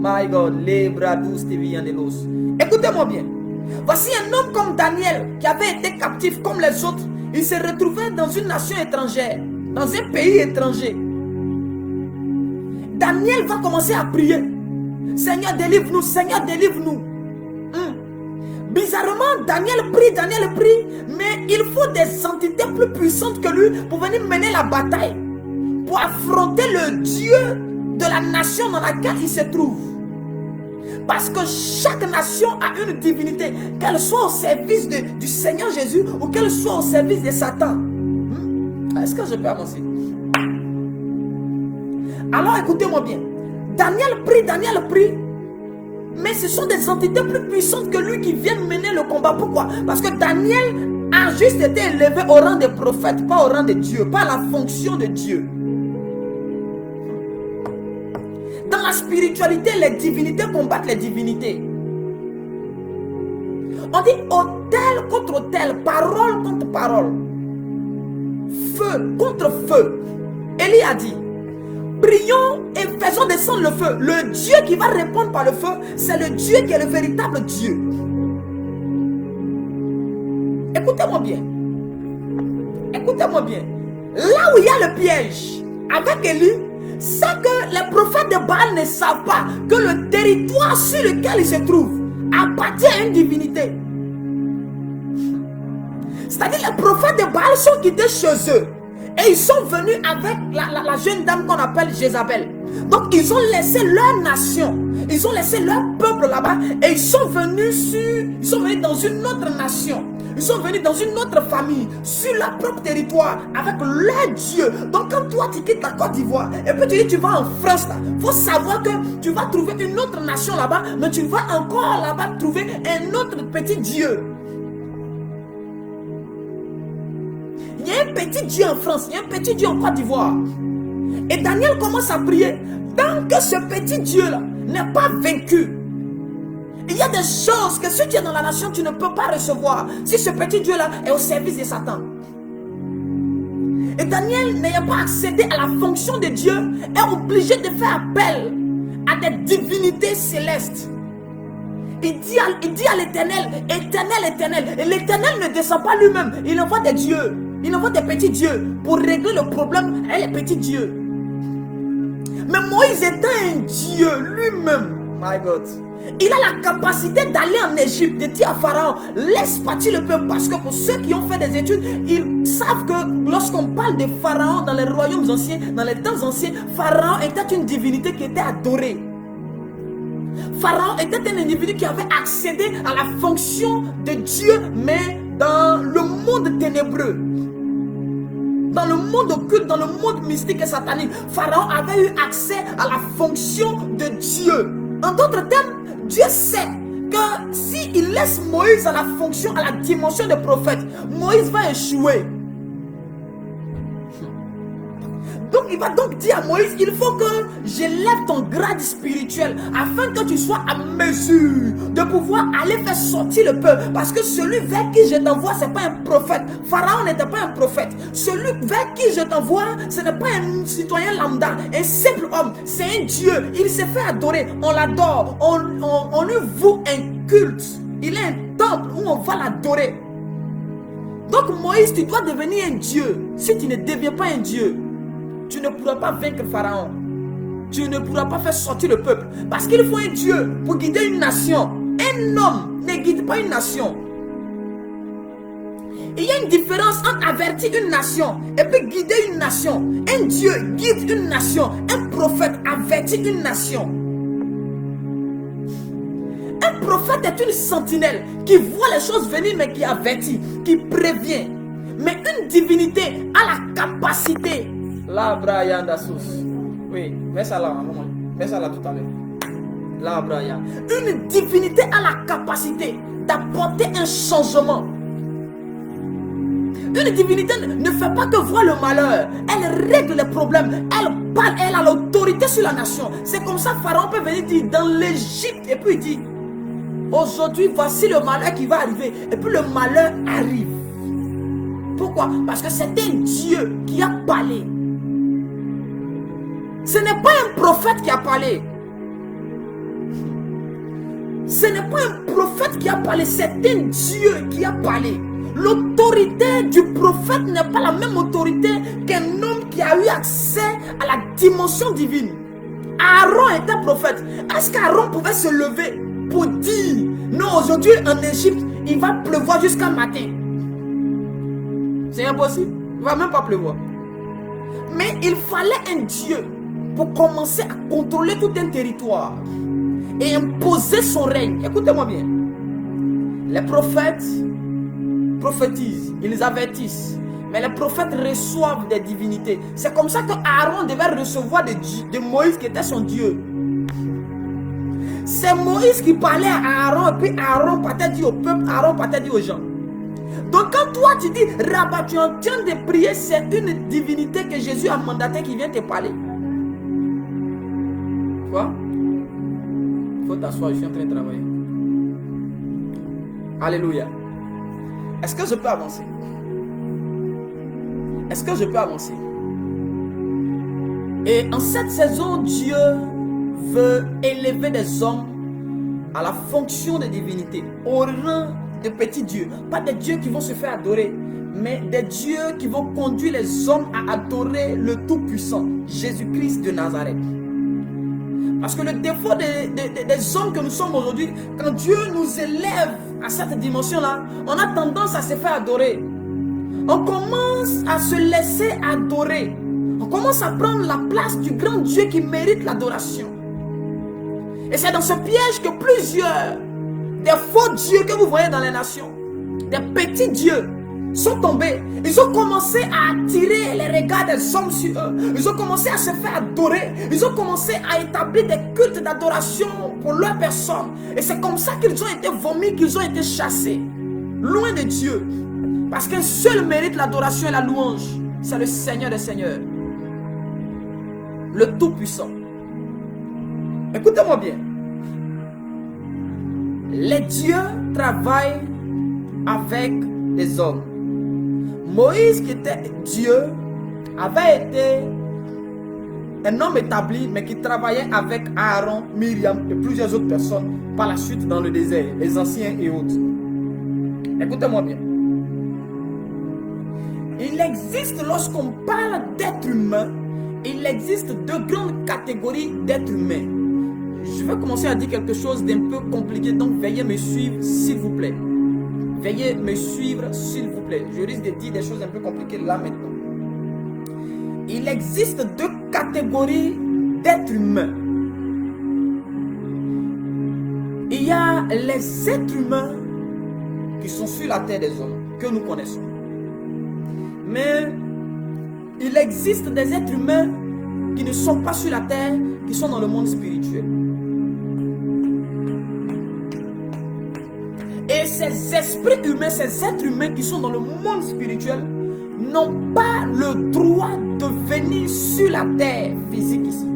My God, les bras douces te vianelos. Écoutez-moi bien. Voici un homme comme Daniel qui avait été captif comme les autres. Il s'est retrouvé dans une nation étrangère, dans un pays étranger. Daniel va commencer à prier. Seigneur, délivre-nous, Seigneur, délivre-nous. Bizarrement, Daniel prie, mais il faut des entités plus puissantes que lui pour venir mener la bataille, pour affronter le Dieu de la nation dans laquelle il se trouve. Parce que chaque nation a une divinité, qu'elle soit au service du Seigneur Jésus ou qu'elle soit au service de Satan. Est-ce que je peux avancer? Alors écoutez-moi bien. Daniel prie, mais ce sont des entités plus puissantes que lui qui viennent mener le combat. Pourquoi? Parce que Daniel a juste été élevé au rang de prophète, pas au rang de Dieu, pas à la fonction de Dieu. Dans la spiritualité, les divinités combattent les divinités. On dit autel contre autel, parole contre parole, feu contre feu. Élie a dit, prions et faisons descendre le feu. Le Dieu qui va répondre par le feu, c'est le Dieu qui est le véritable Dieu. Écoutez-moi bien. Écoutez-moi bien. Là où il y a le piège, avec Élie, c'est que les prophètes de Baal ne savent pas que le territoire sur lequel ils se trouvent appartient à une divinité. C'est-à-dire les prophètes de Baal sont quittés chez eux et ils sont venus avec la jeune dame qu'on appelle Jézabel. Donc ils ont laissé leur nation, ils ont laissé leur peuple là-bas et ils sont venus dans une autre nation. Ils sont venus dans une autre famille, sur leur propre territoire, avec leur Dieu. Donc quand toi tu quittes la Côte d'Ivoire, et puis tu dis tu vas en France, il faut savoir que tu vas trouver une autre nation là-bas, mais tu vas encore là-bas trouver un autre petit Dieu. Il y a un petit Dieu en France, il y a un petit Dieu en Côte d'Ivoire. Et Daniel commence à prier. Tant que ce petit Dieu-là n'est pas vaincu, il y a des choses que si tu es dans la nation, tu ne peux pas recevoir. Si ce petit Dieu-là est au service de Satan. Et Daniel, n'ayant pas accédé à la fonction de Dieu, est obligé de faire appel à des divinités célestes. Il dit à l'Éternel, Éternel, Éternel. Et l'Éternel ne descend pas lui-même. Il envoie des dieux. Il envoie des petits dieux pour régler le problème avec les petits dieux. Mais Moïse était un dieu lui-même. My God. Il a la capacité d'aller en Égypte, de dire à Pharaon, laisse partir le peuple. Parce que pour ceux qui ont fait des études, ils savent que lorsqu'on parle de Pharaon dans les royaumes anciens, dans les temps anciens, Pharaon était une divinité qui était adorée. Pharaon était un individu qui avait accédé à la fonction de Dieu, mais dans le monde ténébreux. Dans le monde occulte, dans le monde mystique et satanique, Pharaon avait eu accès à la fonction de Dieu. En d'autres termes, Dieu sait que s'il laisse Moïse à la fonction, à la dimension de prophète, Moïse va échouer. Donc il va donc dire à Moïse, il faut que j'élève ton grade spirituel afin que tu sois à mesure de pouvoir aller faire sortir le peuple. Parce que celui vers qui je t'envoie, ce n'est pas un prophète. Pharaon n'était pas un prophète. Celui vers qui je t'envoie, ce n'est pas un citoyen lambda, un simple homme. C'est un Dieu. Il s'est fait adorer. On l'adore. On lui voue un culte. Il est un temple où on va l'adorer. Donc Moïse, tu dois devenir un Dieu. Si tu ne deviens pas un Dieu, tu ne pourras pas vaincre Pharaon. Tu ne pourras pas faire sortir le peuple. Parce qu'il faut un Dieu pour guider une nation. Un homme ne guide pas une nation. Il y a une différence entre avertir une nation et puis guider une nation. Un Dieu guide une nation. Un prophète avertit une nation. Un prophète est une sentinelle qui voit les choses venir mais qui avertit, qui prévient. Mais une divinité a la capacité. Là, Brian Dassus. Oui, mets ça là, maman. Mets ça là tout à l'heure. Là, Brian. Une divinité a la capacité d'apporter un changement. Une divinité ne fait pas que voir le malheur. Elle règle les problèmes. Elle parle, elle a l'autorité sur la nation. C'est comme ça Pharaon peut venir dire dans l'Égypte. Et puis il dit, aujourd'hui voici le malheur qui va arriver. Et puis le malheur arrive. Pourquoi? Parce que c'est un Dieu qui a parlé. Ce n'est pas un prophète qui a parlé. Ce n'est pas un prophète qui a parlé. C'est un Dieu qui a parlé. L'autorité du prophète n'est pas la même autorité qu'un homme qui a eu accès à la dimension divine. Aaron était prophète. Est-ce qu'Aaron pouvait se lever pour dire, non, aujourd'hui en Égypte, il va pleuvoir jusqu'à matin? C'est impossible. Il ne va même pas pleuvoir. Mais il fallait un Dieu pour commencer à contrôler tout un territoire et imposer son règne. Écoutez-moi bien. Les prophètes prophétisent, ils avertissent, mais les prophètes reçoivent des divinités. C'est comme ça que Aaron devait recevoir de Moïse qui était son Dieu. C'est Moïse qui parlait à Aaron, et puis Aaron partait dire au peuple, Aaron partait dire aux gens. Donc quand toi tu dis, Rabat, tu es en train de prier, c'est une divinité que Jésus a mandaté qui vient te parler. Quoi? Il faut t'asseoir, je suis en train de travailler. Alléluia. Est-ce que je peux avancer? Est-ce que je peux avancer? Et en cette saison, Dieu veut élever des hommes à la fonction de divinité, au rang de petits dieux. Pas des dieux qui vont se faire adorer, mais des dieux qui vont conduire les hommes à adorer le Tout-Puissant, Jésus-Christ de Nazareth. Parce que le défaut des hommes que nous sommes aujourd'hui, quand Dieu nous élève à cette dimension-là, on a tendance à se faire adorer. On commence à se laisser adorer. On commence à prendre la place du grand Dieu qui mérite l'adoration. Et c'est dans ce piège que plusieurs des faux dieux que vous voyez dans les nations, des petits dieux, sont tombés. Ils ont commencé à attirer les regards des hommes sur eux. Ils ont commencé à se faire adorer. Ils ont commencé à établir des cultes d'adoration pour leur personne. Et c'est comme ça qu'ils ont été vomis, qu'ils ont été chassés. Loin de Dieu. Parce qu'un seul mérite l'adoration et la louange. C'est le Seigneur des Seigneurs. Le Tout-Puissant. Écoutez-moi bien. Les dieux travaillent avec les hommes. Moïse, qui était Dieu, avait été un homme établi, mais qui travaillait avec Aaron, Myriam et plusieurs autres personnes par la suite dans le désert, les anciens et autres. Écoutez-moi bien. Il existe, lorsqu'on parle d'être humain, il existe deux grandes catégories d'êtres humains. Je vais commencer à dire quelque chose d'un peu compliqué, donc veuillez me suivre s'il vous plaît. Veuillez me suivre s'il vous plaît. Je risque de dire des choses un peu compliquées là maintenant. Il existe deux catégories d'êtres humains. Il y a les êtres humains qui sont sur la terre des hommes, que nous connaissons. Mais il existe des êtres humains qui ne sont pas sur la terre, qui sont dans le monde spirituel. Et ces esprits humains, ces êtres humains qui sont dans le monde spirituel, n'ont pas le droit de venir sur la terre physique ici.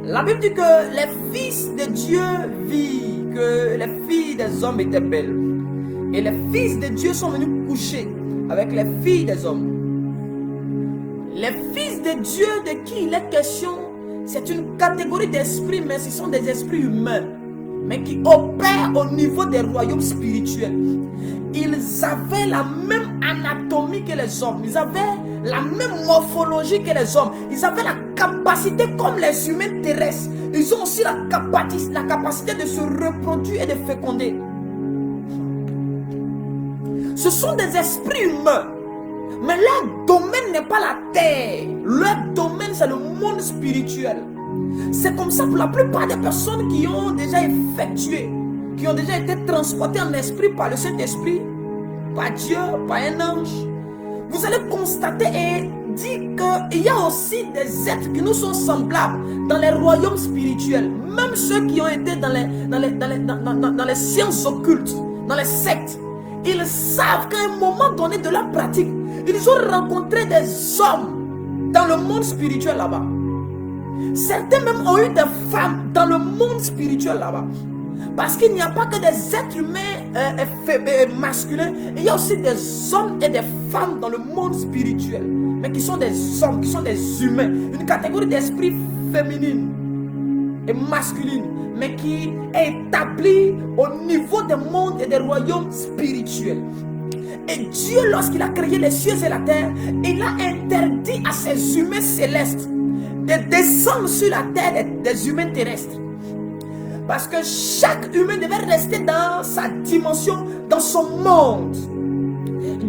La Bible dit que les fils de Dieu virent que les filles des hommes étaient belles. Et les fils de Dieu sont venus coucher avec les filles des hommes. Les fils de Dieu de qui il est question, c'est une catégorie d'esprits, mais ce sont des esprits humains, mais qui opèrent au niveau des royaumes spirituels. Ils avaient la même anatomie que les hommes. Ils avaient la même morphologie que les hommes. Ils avaient la capacité comme les humains terrestres. Ils ont aussi la capacité de se reproduire et de féconder. Ce sont des esprits humains. Mais leur domaine n'est pas la terre. Leur domaine, c'est le monde spirituel. C'est comme ça pour la plupart des personnes qui ont déjà effectué, qui ont déjà été transportées en esprit par le Saint-Esprit, par Dieu, par un ange. Vous allez constater et dire qu'il y a aussi des êtres qui nous sont semblables dans les royaumes spirituels. Même ceux qui ont été dans les sciences occultes, dans les sectes. Ils savent qu'à un moment donné de leur pratique, ils ont rencontré des hommes dans le monde spirituel là-bas. Certains même ont eu des femmes dans le monde spirituel là-bas. Parce qu'il n'y a pas que des êtres humains masculins, il y a aussi des hommes et des femmes dans le monde spirituel. Mais qui sont des hommes, qui sont des humains. Une catégorie d'esprit féminine et masculine, mais qui est établie au niveau des mondes et des royaumes spirituels. Et Dieu, lorsqu'il a créé les cieux et la terre, il a interdit à ces humains célestes de descendre sur la terre des humains terrestres. Parce que chaque humain devait rester dans sa dimension, dans son monde.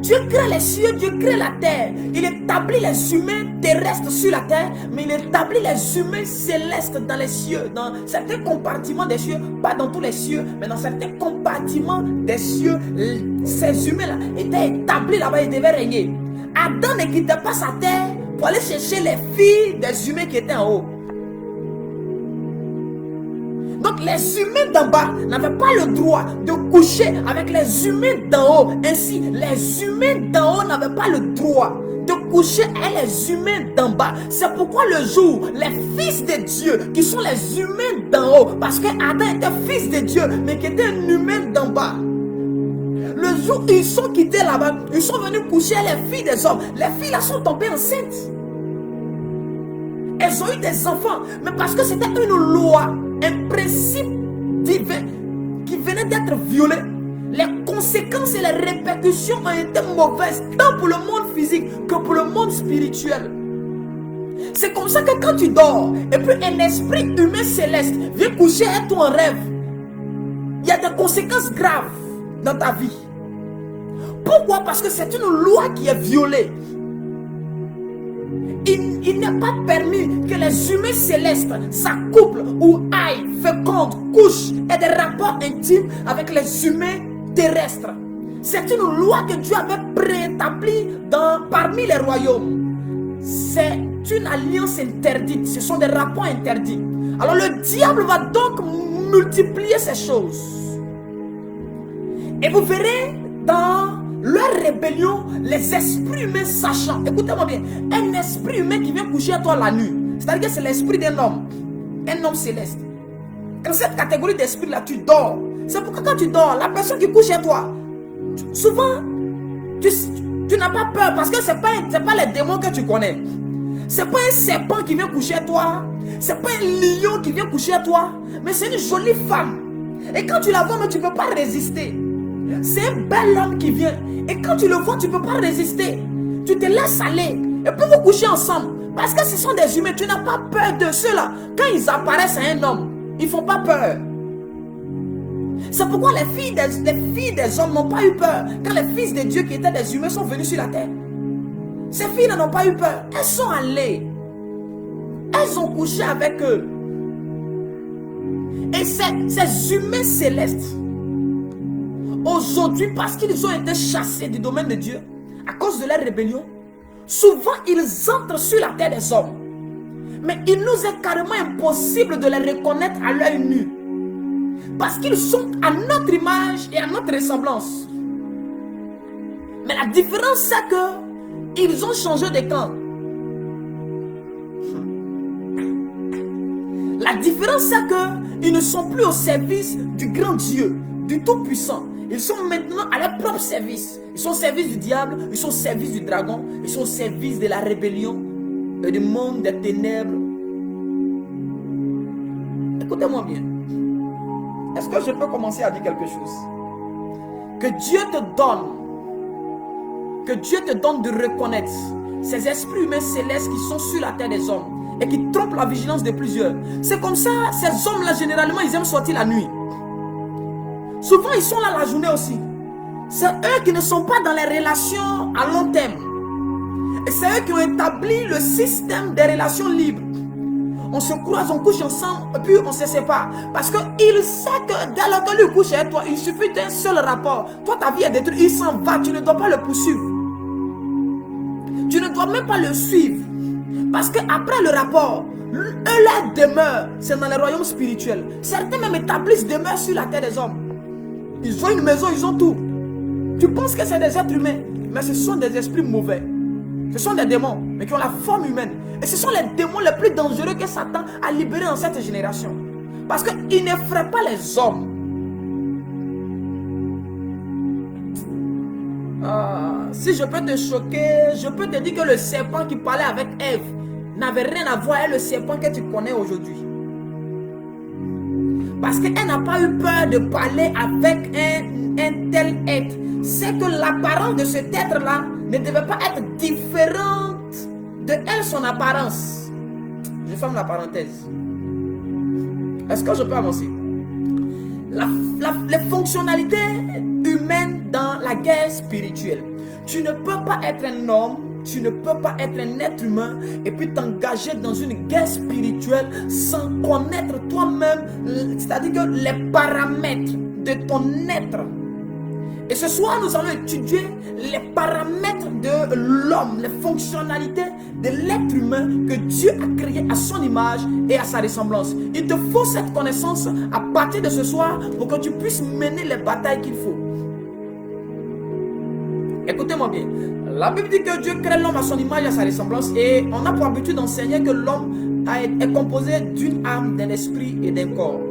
Dieu crée les cieux, Dieu crée la terre. Il établit les humains terrestres sur la terre, mais il établit les humains célestes dans les cieux, dans certains compartiments des cieux, pas dans tous les cieux, mais dans certains compartiments des cieux. Ces humains-là étaient établis là-bas, ils devaient régner. Adam ne quittait pas sa terre pour aller chercher les filles des humains qui étaient en haut. Donc les humains d'en bas n'avaient pas le droit de coucher avec les humains d'en haut. Ainsi, les humains d'en haut n'avaient pas le droit de coucher avec les humains d'en bas. C'est pourquoi le jour, les fils de Dieu, qui sont les humains d'en haut, parce que Adam était fils de Dieu, mais qui était un humain d'en bas. Le jour où ils sont quittés là-bas, ils sont venus coucher avec les filles des hommes. Les filles là sont tombées enceintes. Elles ont eu des enfants, mais parce que c'était une loi, un principe divin qui venait d'être violé. Les conséquences et les répercussions ont été mauvaises, tant pour le monde physique que pour le monde spirituel. C'est comme ça que quand tu dors, et puis un esprit humain céleste vient coucher avec toi en rêve, il y a des conséquences graves dans ta vie. Pourquoi? Parce que c'est une loi qui est violée. Il n'est pas permis que les humains célestes s'accouplent ou aillent, fécondent, couchent et des rapports intimes avec les humains terrestres. C'est une loi que Dieu avait préétablie parmi les royaumes. C'est une alliance interdite. Ce sont des rapports interdits. Alors le diable va donc multiplier ces choses. Et vous verrez dans leur rébellion, les esprits humains sachant, écoutez-moi bien, un esprit humain qui vient coucher à toi la nuit, c'est-à-dire que c'est l'esprit d'un homme, un homme céleste. Dans cette catégorie d'esprit là, tu dors. C'est pourquoi quand tu dors, la personne qui couche à toi, souvent, tu n'as pas peur parce que c'est pas les démons que tu connais. C'est pas un serpent qui vient coucher à toi, c'est pas un lion qui vient coucher à toi, mais c'est une jolie femme. Et quand tu la vois, tu ne peux pas résister. C'est un bel homme qui vient. Et quand tu le vois, tu ne peux pas résister. Tu te laisses aller. Et puis vous couchez ensemble. Parce que ce sont des humains. Tu n'as pas peur de ceux-là. Quand ils apparaissent à un homme, ils ne font pas peur. C'est pourquoi les filles des hommes n'ont pas eu peur. Quand les fils de Dieu qui étaient des humains sont venus sur la terre. Ces filles n'ont pas eu peur. Elles sont allées. Elles ont couché avec eux. Et ces humains célestes, aujourd'hui, parce qu'ils ont été chassés du domaine de Dieu, à cause de leur rébellion, souvent ils entrent sur la terre des hommes. Mais il nous est carrément impossible de les reconnaître à l'œil nu. Parce qu'ils sont à notre image et à notre ressemblance. Mais la différence, c'est que ils ont changé de camp. La différence, c'est qu'ils ne sont plus au service du grand Dieu, du Tout-Puissant. Ils sont maintenant à leur propre service. Ils sont au service du diable, ils sont au service du dragon, ils sont au service de la rébellion et du monde des ténèbres. Écoutez-moi bien. Est-ce que je peux commencer à dire quelque chose? Que Dieu te donne de reconnaître ces esprits humains célestes qui sont sur la terre des hommes et qui trompent la vigilance de plusieurs. C'est comme ça, ces hommes-là, généralement, ils aiment sortir la nuit. Souvent, ils sont là la journée aussi. C'est eux qui ne sont pas dans les relations à long terme. Et c'est eux qui ont établi le système des relations libres. On se croise, on couche ensemble, et puis on se sépare. Parce qu'il sait que dès lors que lui couche avec toi, il suffit d'un seul rapport. Toi, ta vie est détruite, il s'en va, tu ne dois pas le poursuivre. Tu ne dois même pas le suivre. Parce qu'après le rapport, eux, leur demeure, c'est dans les royaumes spirituels. Certains même établissent demeure sur la terre des hommes. Ils ont une maison, ils ont tout. Tu penses que c'est des êtres humains, mais ce sont des esprits mauvais. Ce sont des démons, mais qui ont la forme humaine. Et ce sont les démons les plus dangereux que Satan a libérés dans cette génération. Parce qu'ils n'effraient pas les hommes. Si je peux te choquer, je peux te dire que le serpent qui parlait avec Ève n'avait rien à voir avec le serpent que tu connais aujourd'hui. Parce qu'elle n'a pas eu peur de parler avec un tel être. C'est que l'apparence de cet être-là ne devait pas être différente de elle, son apparence. Je ferme la parenthèse. Est-ce que je peux avancer? Les fonctionnalités humaines dans la guerre spirituelle. Tu ne peux pas être un homme, tu ne peux pas être un être humain et puis t'engager dans une guerre spirituelle sans connaître toi-même, c'est-à-dire que les paramètres de ton être. Et ce soir, nous allons étudier les paramètres de l'homme, les fonctionnalités de l'être humain que Dieu a créé à son image et à sa ressemblance. Il te faut cette connaissance à partir de ce soir pour que tu puisses mener les batailles qu'il faut. Écoutez-moi bien. La Bible dit que Dieu crée l'homme à son image et à sa ressemblance et on a pour habitude d'enseigner que l'homme est composé d'une âme, d'un esprit et d'un corps.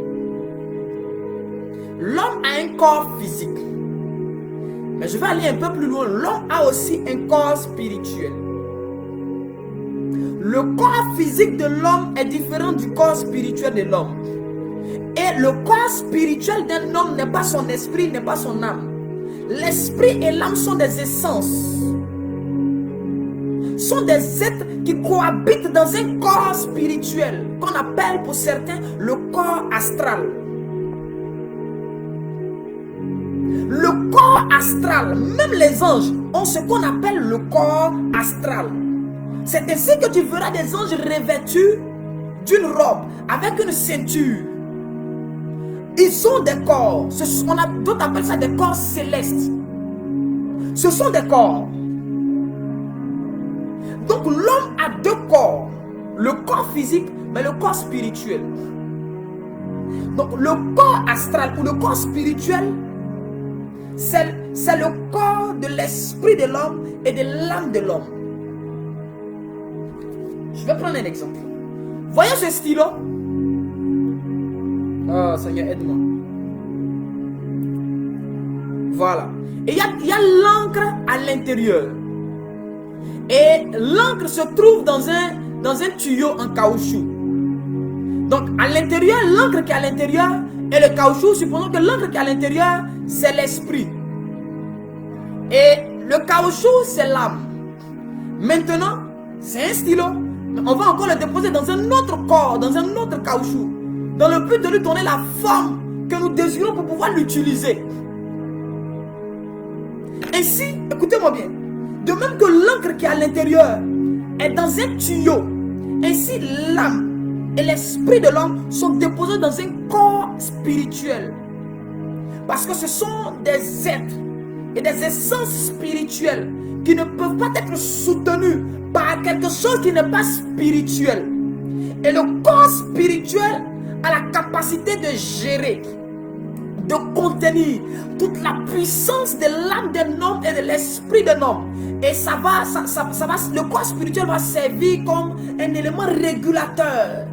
L'homme a un corps physique. Mais je vais aller un peu plus loin. L'homme a aussi un corps spirituel. Le corps physique de l'homme est différent du corps spirituel de l'homme. Et le corps spirituel d'un homme n'est pas son esprit, n'est pas son âme. L'esprit et l'âme sont des essences. Sont des êtres qui cohabitent dans un corps spirituel qu'on appelle pour certains le corps astral. Le corps astral, même les anges ont ce qu'on appelle le corps astral. C'est ainsi que tu verras des anges revêtus d'une robe avec une ceinture. Ils ont des corps. D'autres appellent ça des corps célestes. Ce sont des corps. Donc l'homme a deux corps. Le corps physique, mais le corps spirituel. Donc le corps astral ou le corps spirituel, c'est le corps de l'esprit de l'homme et de l'âme de l'homme. Je vais prendre un exemple. Voyez ce stylo. Oh Seigneur, aide-moi. Voilà. Et il y a l'encre à l'intérieur. Et l'encre se trouve dans un tuyau en caoutchouc. Donc à l'intérieur, l'encre qui est à l'intérieur et le caoutchouc, supposons que l'encre qui est à l'intérieur, c'est l'esprit. Et le caoutchouc, c'est l'âme. Maintenant, c'est un stylo. On va encore le déposer dans un autre corps, dans un autre caoutchouc, dans le but de lui donner la forme que nous désirons pour pouvoir l'utiliser. Ainsi, écoutez-moi bien, de même que l'encre qui est à l'intérieur est dans un tuyau, ainsi l'âme et l'esprit de l'homme sont déposés dans un corps spirituel. Parce que ce sont des êtres et des essences spirituelles qui ne peuvent pas être soutenues par quelque chose qui n'est pas spirituel. Et le corps spirituel a la capacité de gérer. de contenir toute la puissance de l'âme d'un homme et de l'esprit d'un homme. Et le corps spirituel va servir comme un élément régulateur.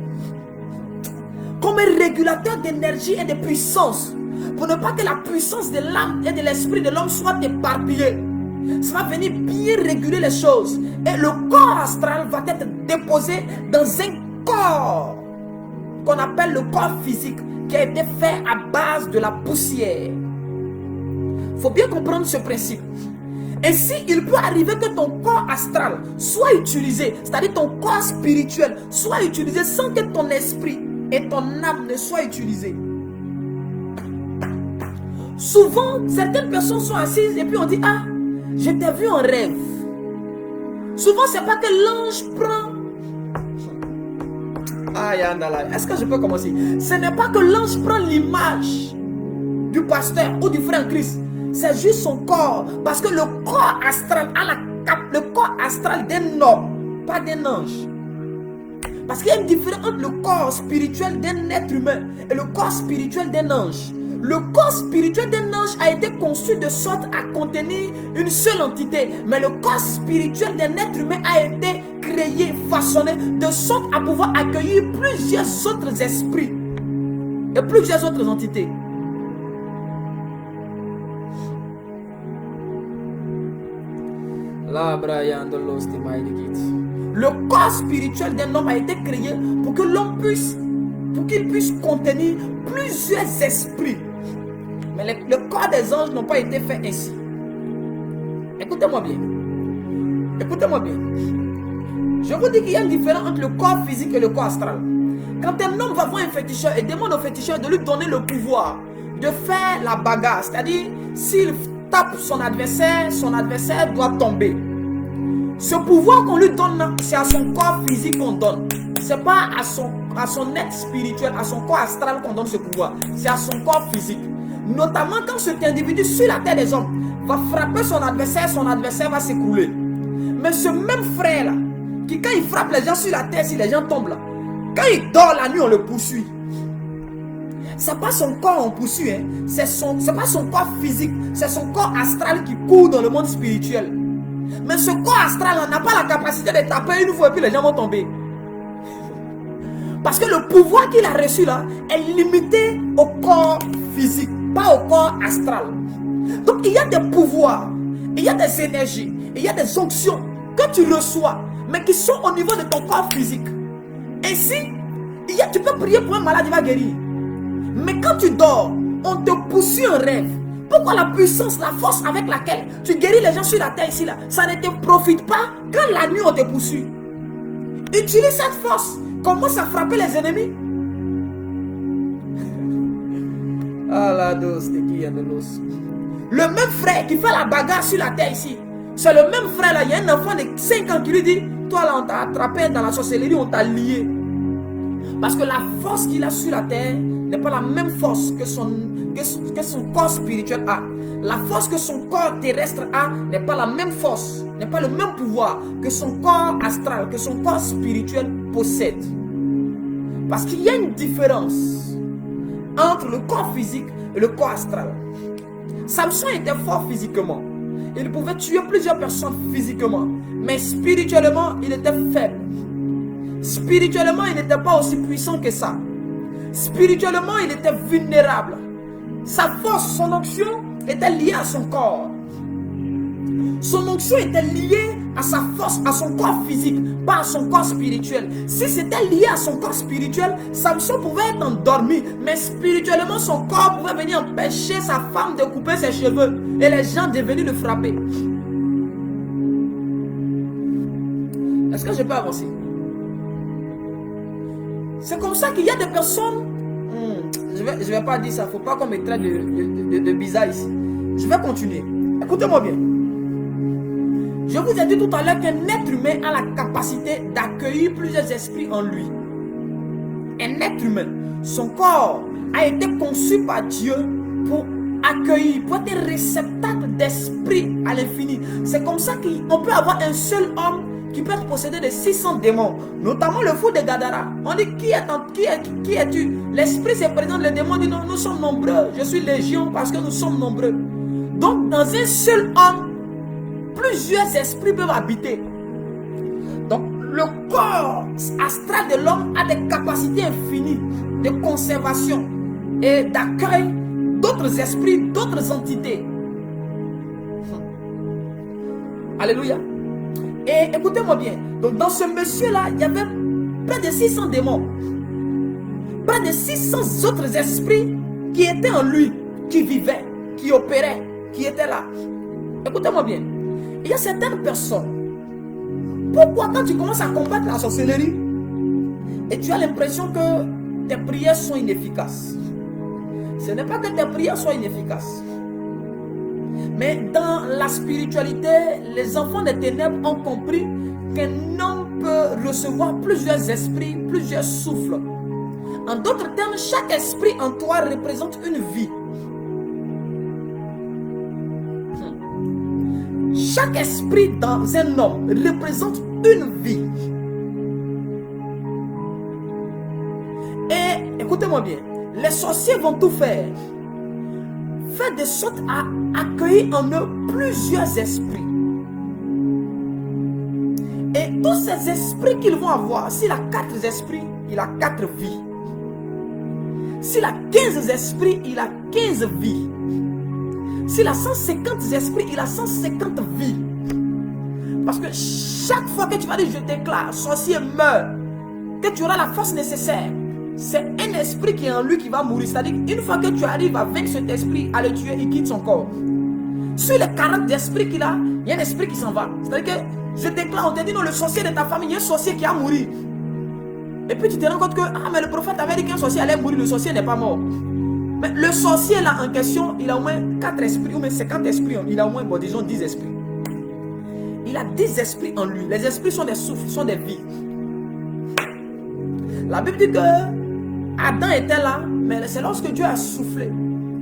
Comme un régulateur d'énergie et de puissance. Pour ne pas que la puissance de l'âme et de l'esprit de l'homme soit éparpillée. Ça va venir bien réguler les choses. Et le corps astral va être déposé dans un corps qu'on appelle le corps physique, qui a été fait à base de la poussière. Il faut bien comprendre ce principe. Ainsi, il peut arriver que ton corps astral soit utilisé, c'est-à-dire ton corps spirituel soit utilisé sans que ton esprit et ton âme ne soient utilisés. Souvent, certaines personnes sont assises et puis on dit, ah, je t'ai vu en rêve. Souvent, c'est pas que l'ange prend... Est-ce que je peux commencer? Ce n'est pas que l'ange prend l'image du pasteur ou du frère en Christ. C'est juste son corps. Parce que le corps astral a le corps astral d'un homme, pas d'un ange. Parce qu'il y a une différence entre le corps spirituel d'un être humain et le corps spirituel d'un ange. Le corps spirituel d'un ange a été conçu de sorte à contenir une seule entité. Mais le corps spirituel d'un être humain a été créé, façonné de sorte à pouvoir accueillir plusieurs autres esprits et plusieurs autres entités. Le corps spirituel d'un homme a été créé pour que l'homme puisse, pour qu'il puisse contenir plusieurs esprits. Mais le corps des anges n'a pas été fait ainsi. Écoutez-moi bien. Écoutez-moi bien. Je vous dis qu'il y a une différence entre le corps physique et le corps astral. Quand un homme va voir un féticheur et demande au féticheur de lui donner le pouvoir de faire la bagarre, c'est-à-dire s'il tape son adversaire doit tomber. Ce pouvoir qu'on lui donne, c'est à son corps physique qu'on donne. Ce n'est pas à son être spirituel, à son corps astral qu'on donne ce pouvoir. C'est à son corps physique. Notamment quand cet individu sur la terre des hommes va frapper son adversaire va s'écrouler. Mais ce même frère-là, qui quand il frappe les gens sur la terre, si les gens tombent là, quand il dort la nuit, on le poursuit. Ce n'est pas son corps on poursuit, hein. C'est pas son corps physique, c'est son corps astral qui court dans le monde spirituel. Mais ce corps astral n'a pas la capacité de taper une fois et puis les gens vont tomber. Parce que le pouvoir qu'il a reçu là est limité au corps physique, pas au corps astral. Donc il y a des pouvoirs, il y a des énergies, il y a des onctions que tu reçois, mais qui sont au niveau de ton corps physique. Ainsi, tu peux prier pour un malade, il va guérir. Mais quand tu dors, on te poursuit un rêve. Pourquoi la puissance, la force avec laquelle tu guéris les gens sur la terre ici, là, ça ne te profite pas quand la nuit on te poursuit? Utilise cette force. Commence à frapper les ennemis. Le même frère qui fait la bagarre sur la terre ici, c'est le même frère là. Il y a un enfant de 5 ans qui lui dit, toi là on t'a attrapé dans la sorcellerie, on t'a lié. Parce que la force qu'il a sur la terre n'est pas la même force que son corps spirituel a. La force que son corps terrestre a n'est pas la même force, n'est pas le même pouvoir que son corps astral, que son corps spirituel possède. Parce qu'il y a une différence entre le corps physique et le corps astral. Samson était fort physiquement. Il pouvait tuer plusieurs personnes physiquement. Mais spirituellement, il était faible. Spirituellement, il n'était pas aussi puissant que ça. Spirituellement, il était vulnérable. Sa force, son onction était liée à son corps. Son onction était liée à sa force, à son corps physique, pas à son corps spirituel. Si c'était lié à son corps spirituel, Samson pouvait être endormi, mais spirituellement, son corps pouvait venir empêcher sa femme de couper ses cheveux et les gens de venir le frapper. Est-ce que je peux avancer? C'est comme ça qu'il y a des personnes... Je vais pas dire ça, il ne faut pas qu'on me traite de bizarre ici. Je vais continuer. Écoutez-moi bien. Je vous ai dit tout à l'heure qu'un être humain a la capacité d'accueillir plusieurs esprits en lui. Un être humain, son corps a été conçu par Dieu pour accueillir, pour être réceptacle d'esprit à l'infini. C'est comme ça qu'on peut avoir un seul homme qui peut être possédé de 600 démons, notamment le fou de Gadara. On dit, qui es-tu? L'esprit se présente, le démon dit, non, nous sommes nombreux, je suis légion parce que nous sommes nombreux. Donc, dans un seul homme, plusieurs esprits peuvent habiter. Donc, le corps astral de l'homme a des capacités infinies de conservation et d'accueil d'autres esprits, d'autres entités. Alléluia. Et écoutez-moi bien. Donc, dans ce monsieur-là, il y avait près de 600 démons. Près de 600 autres esprits qui étaient en lui, qui vivaient, qui opéraient, qui étaient là. Écoutez-moi bien. Il y a certaines personnes. Pourquoi quand tu commences à combattre la sorcellerie et tu as l'impression que tes prières sont inefficaces? Ce n'est pas que tes prières soient inefficaces. Mais dans la spiritualité, les enfants des ténèbres ont compris qu'un homme peut recevoir plusieurs esprits, plusieurs souffles. En d'autres termes, chaque esprit en toi représente une vie. Chaque esprit dans un homme représente une vie. Et écoutez-moi bien, les sorciers vont tout faire. Faire de sorte à accueillir en eux plusieurs esprits. Et tous ces esprits qu'ils vont avoir, s'il a 4 esprits, il a 4 vies. S'il a 15 esprits, il a 15 vies. S'il a 150 esprits, il a 150 vies. Parce que chaque fois que tu vas dire je déclare, sorcier meurt, que tu auras la force nécessaire, c'est un esprit qui est en lui qui va mourir. C'est-à-dire une fois que tu arrives à vaincre cet esprit, à le tuer, il quitte son corps. Sur les 40 esprits qu'il a, il y a un esprit qui s'en va. C'est-à-dire que je déclare, on te dit non, le sorcier de ta famille, il y a un sorcier qui a mouru. Et puis tu te rends compte que, ah mais le prophète avait dit qu'un sorcier allait mourir, le sorcier n'est pas mort. Mais le sorcier là en question, il a au moins 4 esprits, ou même 50 esprits, il a au moins, bon, disons 10 esprits. Il a 10 esprits en lui. Les esprits sont des souffles, sont des vies. La Bible dit que Adam était là, mais c'est lorsque Dieu a soufflé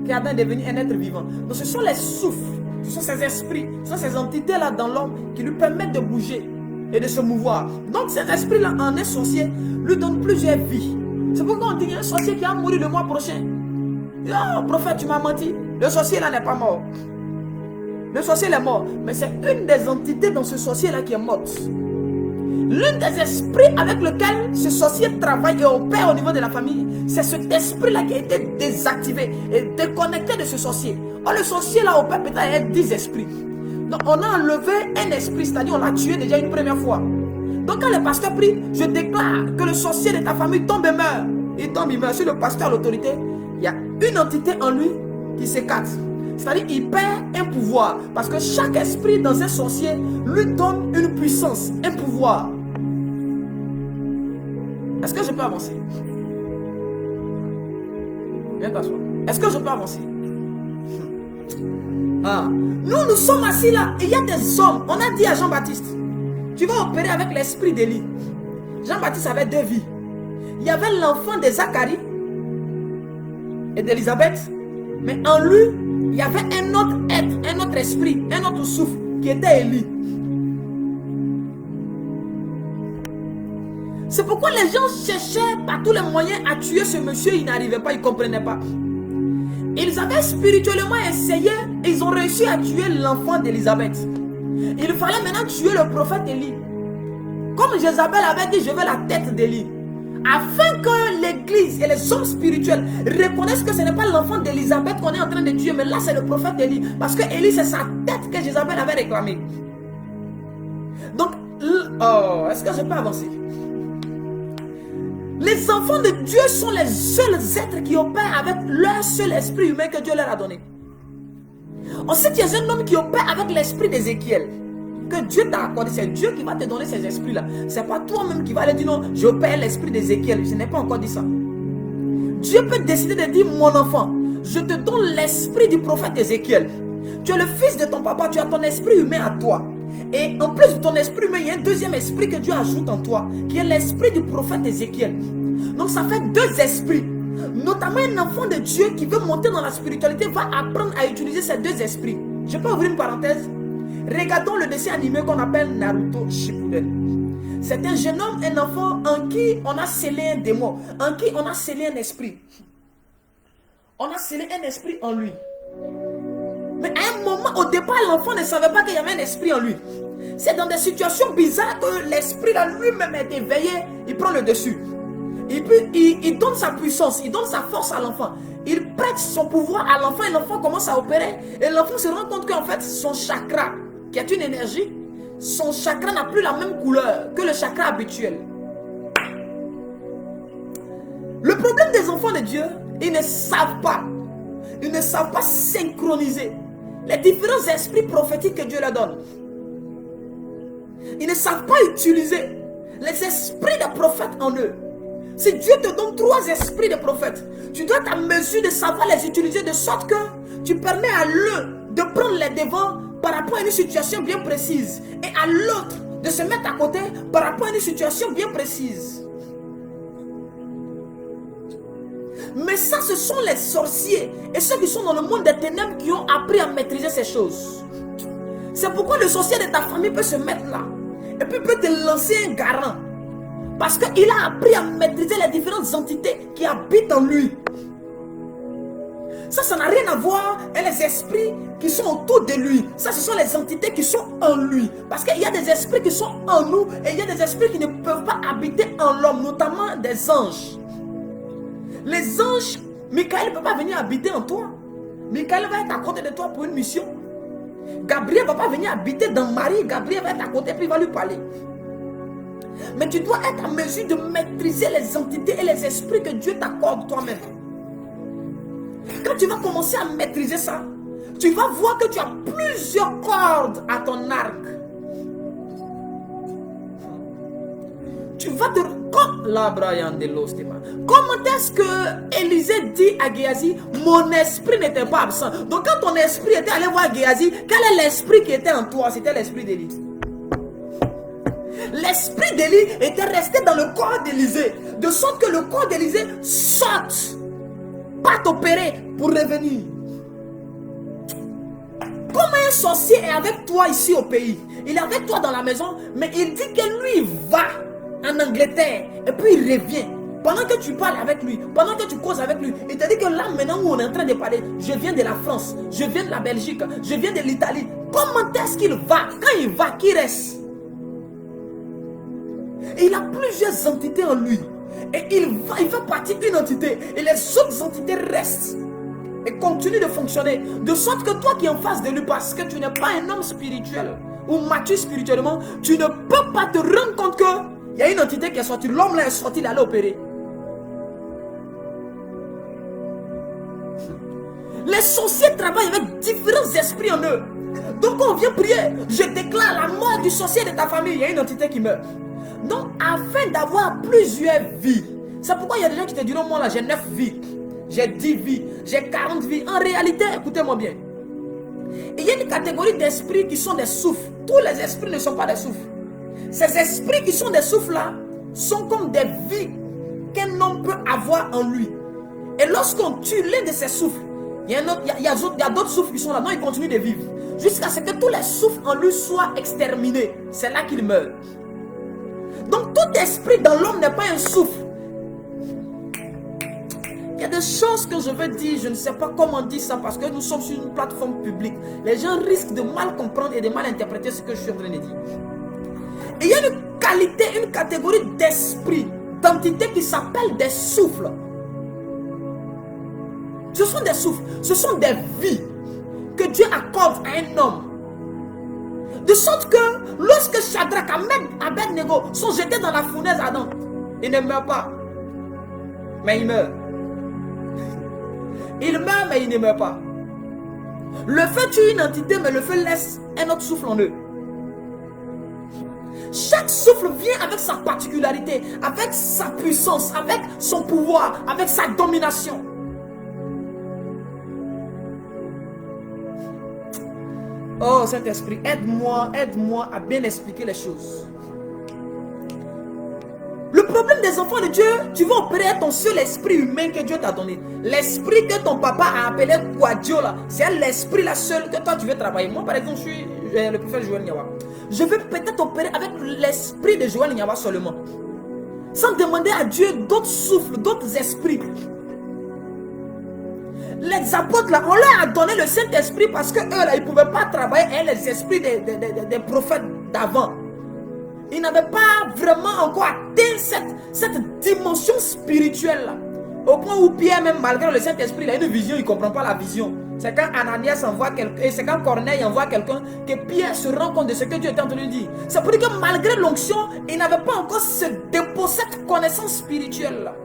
qu'Adam est devenu un être vivant. Donc ce sont les souffles, ce sont ces esprits, ce sont ces entités-là dans l'homme qui lui permettent de bouger et de se mouvoir. Donc ces esprits-là en un sorcier lui donnent plusieurs vies. C'est pourquoi on dit qu'il y a un sorcier qui a mouru le mois prochain. Oh, prophète, tu m'as menti. Le sorcier là n'est pas mort. Le sorcier est mort. Mais c'est une des entités dans ce sorcier là qui est morte. L'un des esprits avec lequel ce sorcier travaille et opère au niveau de la famille, c'est cet esprit là qui a été désactivé et déconnecté de ce sorcier. Or le sorcier là opère peut-être avec 10 esprits. Donc on a enlevé un esprit, c'est-à-dire on l'a tué déjà une première fois. Donc quand le pasteur prie, je déclare que le sorcier de ta famille tombe et meurt. Il tombe, il meurt. Sur le pasteur a l'autorité, il y a une entité en lui qui s'écarte. C'est-à-dire qu'il perd un pouvoir. Parce que chaque esprit dans un sorcier lui donne une puissance, un pouvoir. Est-ce que je peux avancer? Viens t'asseoir. Est-ce que je peux avancer? Ah. Nous sommes assis là et il y a des hommes. On a dit à Jean-Baptiste, tu vas opérer avec l'esprit d'Élie. Jean-Baptiste avait 2 vies. Il y avait l'enfant de Zacharie et d'Élisabeth, mais en lui, il y avait un autre être, un autre esprit, un autre souffle qui était Élie. C'est pourquoi les gens cherchaient par tous les moyens à tuer ce monsieur, ils n'arrivaient pas, ils ne comprenaient pas. Ils avaient spirituellement essayé, ils ont réussi à tuer l'enfant d'Élisabeth. Il fallait maintenant tuer le prophète Élie. Comme Jézabel avait dit, je veux la tête d'Élie. Afin que l'église et les hommes spirituels reconnaissent que ce n'est pas l'enfant d'Élisabeth qu'on est en train de tuer, mais là c'est le prophète Élie. Parce que Élie c'est sa tête que Jézabel avait réclamée. Donc, oh, est-ce que je peux avancer? Les enfants de Dieu sont les seuls êtres qui opèrent avec leur seul esprit humain que Dieu leur a donné. On sait qu'il y a un homme qui opère avec l'esprit d'Ézéchiel. Que Dieu t'a accordé, c'est Dieu qui va te donner ces esprits-là. Ce n'est pas toi-même qui va aller dire non, j'opère l'esprit d'Ézéchiel. Je n'ai pas encore dit ça. Dieu peut décider de dire mon enfant, je te donne l'esprit du prophète Ézéchiel. Tu es le fils de ton papa, tu as ton esprit humain à toi. Et en plus de ton esprit humain, il y a un deuxième esprit que Dieu ajoute en toi, qui est l'esprit du prophète Ézéchiel. Donc ça fait 2 esprits. Notamment un enfant de Dieu qui veut monter dans la spiritualité va apprendre à utiliser ces 2 esprits. Je peux ouvrir une parenthèse. Regardons le dessin animé qu'on appelle Naruto Shippuden. C'est un jeune homme, un enfant en qui on a scellé un démon, en qui on a scellé un esprit. On a scellé un esprit en lui. Mais à un moment, au départ, l'enfant ne savait pas qu'il y avait un esprit en lui. C'est dans des situations bizarres que l'esprit lui-même est éveillé, il prend le dessus. Et puis, il donne sa puissance, il donne sa force à l'enfant. Il prête son pouvoir à l'enfant et l'enfant commence à opérer. Et l'enfant se rend compte qu'en fait, son chakra, qui est une énergie, son chakra n'a plus la même couleur que le chakra habituel. Le problème des enfants de Dieu, ils ne savent pas. Ils ne savent pas synchroniser les différents esprits prophétiques que Dieu leur donne. Ils ne savent pas utiliser les esprits des prophètes en eux. Si Dieu te donne 3 esprits de prophètes, tu dois être en mesure de savoir les utiliser de sorte que tu permets à l'un de prendre les devants par rapport à une situation bien précise et à l'autre de se mettre à côté par rapport à une situation bien précise. Mais ça, ce sont les sorciers et ceux qui sont dans le monde des ténèbres qui ont appris à maîtriser ces choses. C'est pourquoi le sorcier de ta famille peut se mettre là et puis peut te lancer un garant. Parce qu'il a appris à maîtriser les différentes entités qui habitent en lui. Ça n'a rien à voir avec les esprits qui sont autour de lui. Ça, ce sont les entités qui sont en lui. Parce qu'il y a des esprits qui sont en nous et il y a des esprits qui ne peuvent pas habiter en l'homme, notamment des anges. Les anges, Michael ne peut pas venir habiter en toi. Michael va être à côté de toi pour une mission. Gabriel ne va pas venir habiter dans Marie. Gabriel va être à côté puis il va lui parler. Mais tu dois être en mesure de maîtriser les entités et les esprits que Dieu t'accorde toi-même. Quand tu vas commencer à maîtriser ça, tu vas voir que tu as plusieurs cordes à ton arc. Tu vas te... Comment est-ce que Élisée dit à Géasi, mon esprit n'était pas absent? Donc quand ton esprit était allé voir Géasi, quel est l'esprit qui était en toi? C'était l'esprit d'Élie. L'esprit d'Élie était resté dans le corps d'Élisée, de sorte que le corps d'Élisée sorte, part opérer pour revenir. Comme un sorcier est avec toi ici au pays, il est avec toi dans la maison, mais il dit que lui va en Angleterre et puis il revient. Pendant que tu parles avec lui, pendant que tu causes avec lui, il te dit que là maintenant où on est en train de parler, je viens de la France, je viens de la Belgique, je viens de l'Italie. Comment est-ce qu'il va? Quand il va, qui reste? Il a plusieurs entités en lui. Et il fait partie d'une entité. Et les autres entités restent. Et continuent de fonctionner. De sorte que toi qui es en face de lui, parce que tu n'es pas un homme spirituel ou mature spirituellement, tu ne peux pas te rendre compte qu'il y a une entité qui est sortie. L'homme là est sorti, il allait opérer. Les sorciers travaillent avec différents esprits en eux. Donc quand on vient prier, je déclare la mort du sorcier de ta famille. Il y a une entité qui meurt. Donc, afin d'avoir plusieurs vies, c'est pourquoi il y a des gens qui te diront, moi là, j'ai 9 vies, j'ai 10 vies, j'ai 40 vies. En réalité, écoutez-moi bien, il y a une catégorie d'esprits qui sont des souffles. Tous les esprits ne sont pas des souffles. Ces esprits qui sont des souffles là, sont comme des vies qu'un homme peut avoir en lui. Et lorsqu'on tue l'un de ces souffles, il y a d'autres souffles qui sont là, non, ils continuent de vivre. Jusqu'à ce que tous les souffles en lui soient exterminés. C'est là qu'il meurt. Donc tout esprit dans l'homme n'est pas un souffle. Il y a des choses que je veux dire, je ne sais pas comment dire ça parce que nous sommes sur une plateforme publique. Les gens risquent de mal comprendre et de mal interpréter ce que je suis en train de dire. Et il y a une qualité, une catégorie d'esprit, d'entité qui s'appelle des souffles. Ce sont des souffles, ce sont des vies que Dieu accorde à un homme. De sorte que lorsque Shadrach, Abednego sont jetés dans la fournaise ardente, ils ne meurent pas, mais ils meurent. Ils meurent, mais ils ne meurent pas. Le feu tue une entité, mais le feu laisse un autre souffle en eux. Chaque souffle vient avec sa particularité, avec sa puissance, avec son pouvoir, avec sa domination. Oh Saint-Esprit, aide-moi à bien expliquer les choses. Le problème problème des enfants de Dieu, tu vas opérer ton seul esprit humain que Dieu t'a donné. L'esprit que ton papa a appelé Quadio là, c'est l'esprit la seule que toi tu veux travailler. Moi par exemple, je suis le prophète Joël Nyawa. Je vais peut-être opérer avec l'esprit de Joël Nyawa seulement. Sans demander à Dieu d'autres souffles, d'autres esprits. Les apôtres là, on leur a donné le Saint-Esprit parce que eux là, ils ne pouvaient pas travailler avec les esprits des prophètes d'avant. Ils n'avaient pas vraiment encore atteint cette dimension spirituelle là. Au point où Pierre, même malgré le Saint-Esprit, il a une vision, il ne comprend pas la vision. C'est quand Ananias envoie quelqu'un, et c'est quand Corneille envoie quelqu'un que Pierre se rend compte de ce que Dieu était en train de lui dire. C'est pour dire que malgré l'onction, il n'avait pas encore ce dépôt, cette connaissance spirituelle là.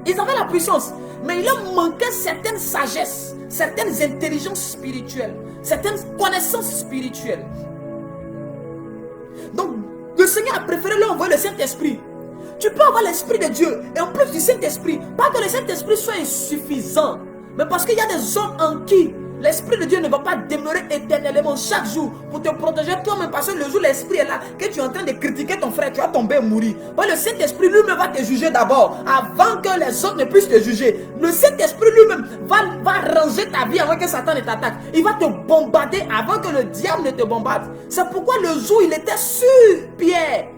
Ils avaient la puissance, mais il leur manquait certaines sagesses, certaines intelligences spirituelles, certaines connaissances spirituelles. Donc, le Seigneur a préféré leur envoyer le Saint-Esprit. Tu peux avoir l'Esprit de Dieu et en plus du Saint-Esprit, pas que le Saint-Esprit soit insuffisant, mais parce qu'il y a des hommes en qui l'Esprit de Dieu ne va pas demeurer éternellement chaque jour pour te protéger toi-même, parce que le jour où l'Esprit est là, que tu es en train de critiquer ton frère, tu vas tomber et mourir. Le Saint-Esprit lui-même va te juger d'abord, avant que les autres ne puissent te juger. Le Saint-Esprit lui-même va ranger ta vie avant que Satan ne t'attaque. Il va te bombarder avant que le diable ne te bombarde. C'est pourquoi le jour où il était sur Pierre,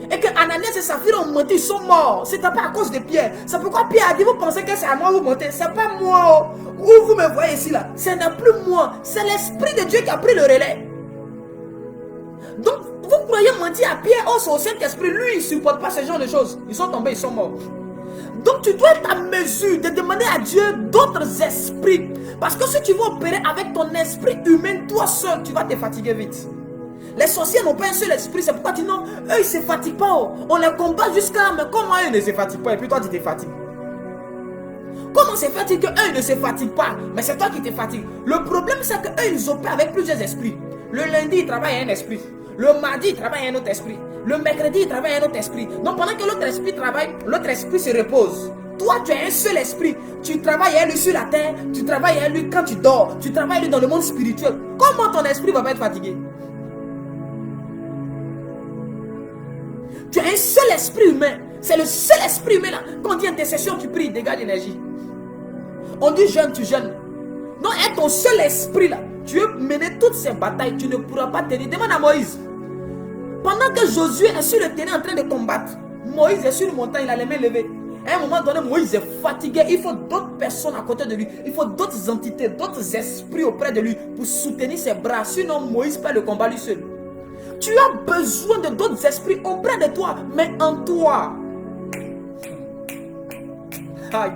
et que Ananias et Saphir ont menti, ils sont morts. C'était pas à cause de Pierre. C'est pourquoi Pierre a dit, vous pensez que c'est à moi que vous mentez. C'est pas moi. Où vous me voyez ici là, ce n'est plus moi. C'est l'Esprit de Dieu qui a pris le relais. Donc, vous croyez mentir à Pierre, oh c'est au Saint-Esprit. Lui, il ne supporte pas ce genre de choses. Ils sont tombés, ils sont morts. Donc, tu dois être à mesure de demander à Dieu d'autres esprits. Parce que si tu veux opérer avec ton esprit humain, toi seul, tu vas te fatiguer vite. Les sorciers n'ont pas un seul esprit, c'est pourquoi tu dis non, eux ils ne se fatiguent pas. Oh. On les combat jusqu'à, mais comment eux ne se fatiguent pas et puis toi tu te fatigues? Comment se fait-il qu'eux ils ne se fatiguent pas, mais c'est toi qui te fatigues? Le problème c'est qu'eux ils opèrent avec plusieurs esprits. Le lundi ils travaillent un esprit, le mardi ils travaillent un autre esprit, le mercredi ils travaillent un autre esprit. Donc pendant que l'autre esprit travaille, l'autre esprit se repose. Toi tu as un seul esprit, tu travailles à lui sur la terre, tu travailles à lui quand tu dors, tu travailles à lui dans le monde spirituel. Comment ton esprit va pas être fatigué? Tu as un seul esprit humain. C'est le seul esprit humain là. Quand on dit intercession, tu pries, dégage l'énergie. On dit jeûne, tu jeûnes. Donc, est ton seul esprit là. Tu veux mener toutes ces batailles, tu ne pourras pas tenir. Demande à Moïse. Pendant que Josué est sur le terrain en train de combattre, Moïse est sur une montagne, il a les mains levées. À un moment donné, Moïse est fatigué. Il faut d'autres personnes à côté de lui. Il faut d'autres entités, d'autres esprits auprès de lui pour soutenir ses bras. Sinon, Moïse perd le combat lui seul. Tu as besoin de d'autres esprits auprès de toi, mais en toi. Tu as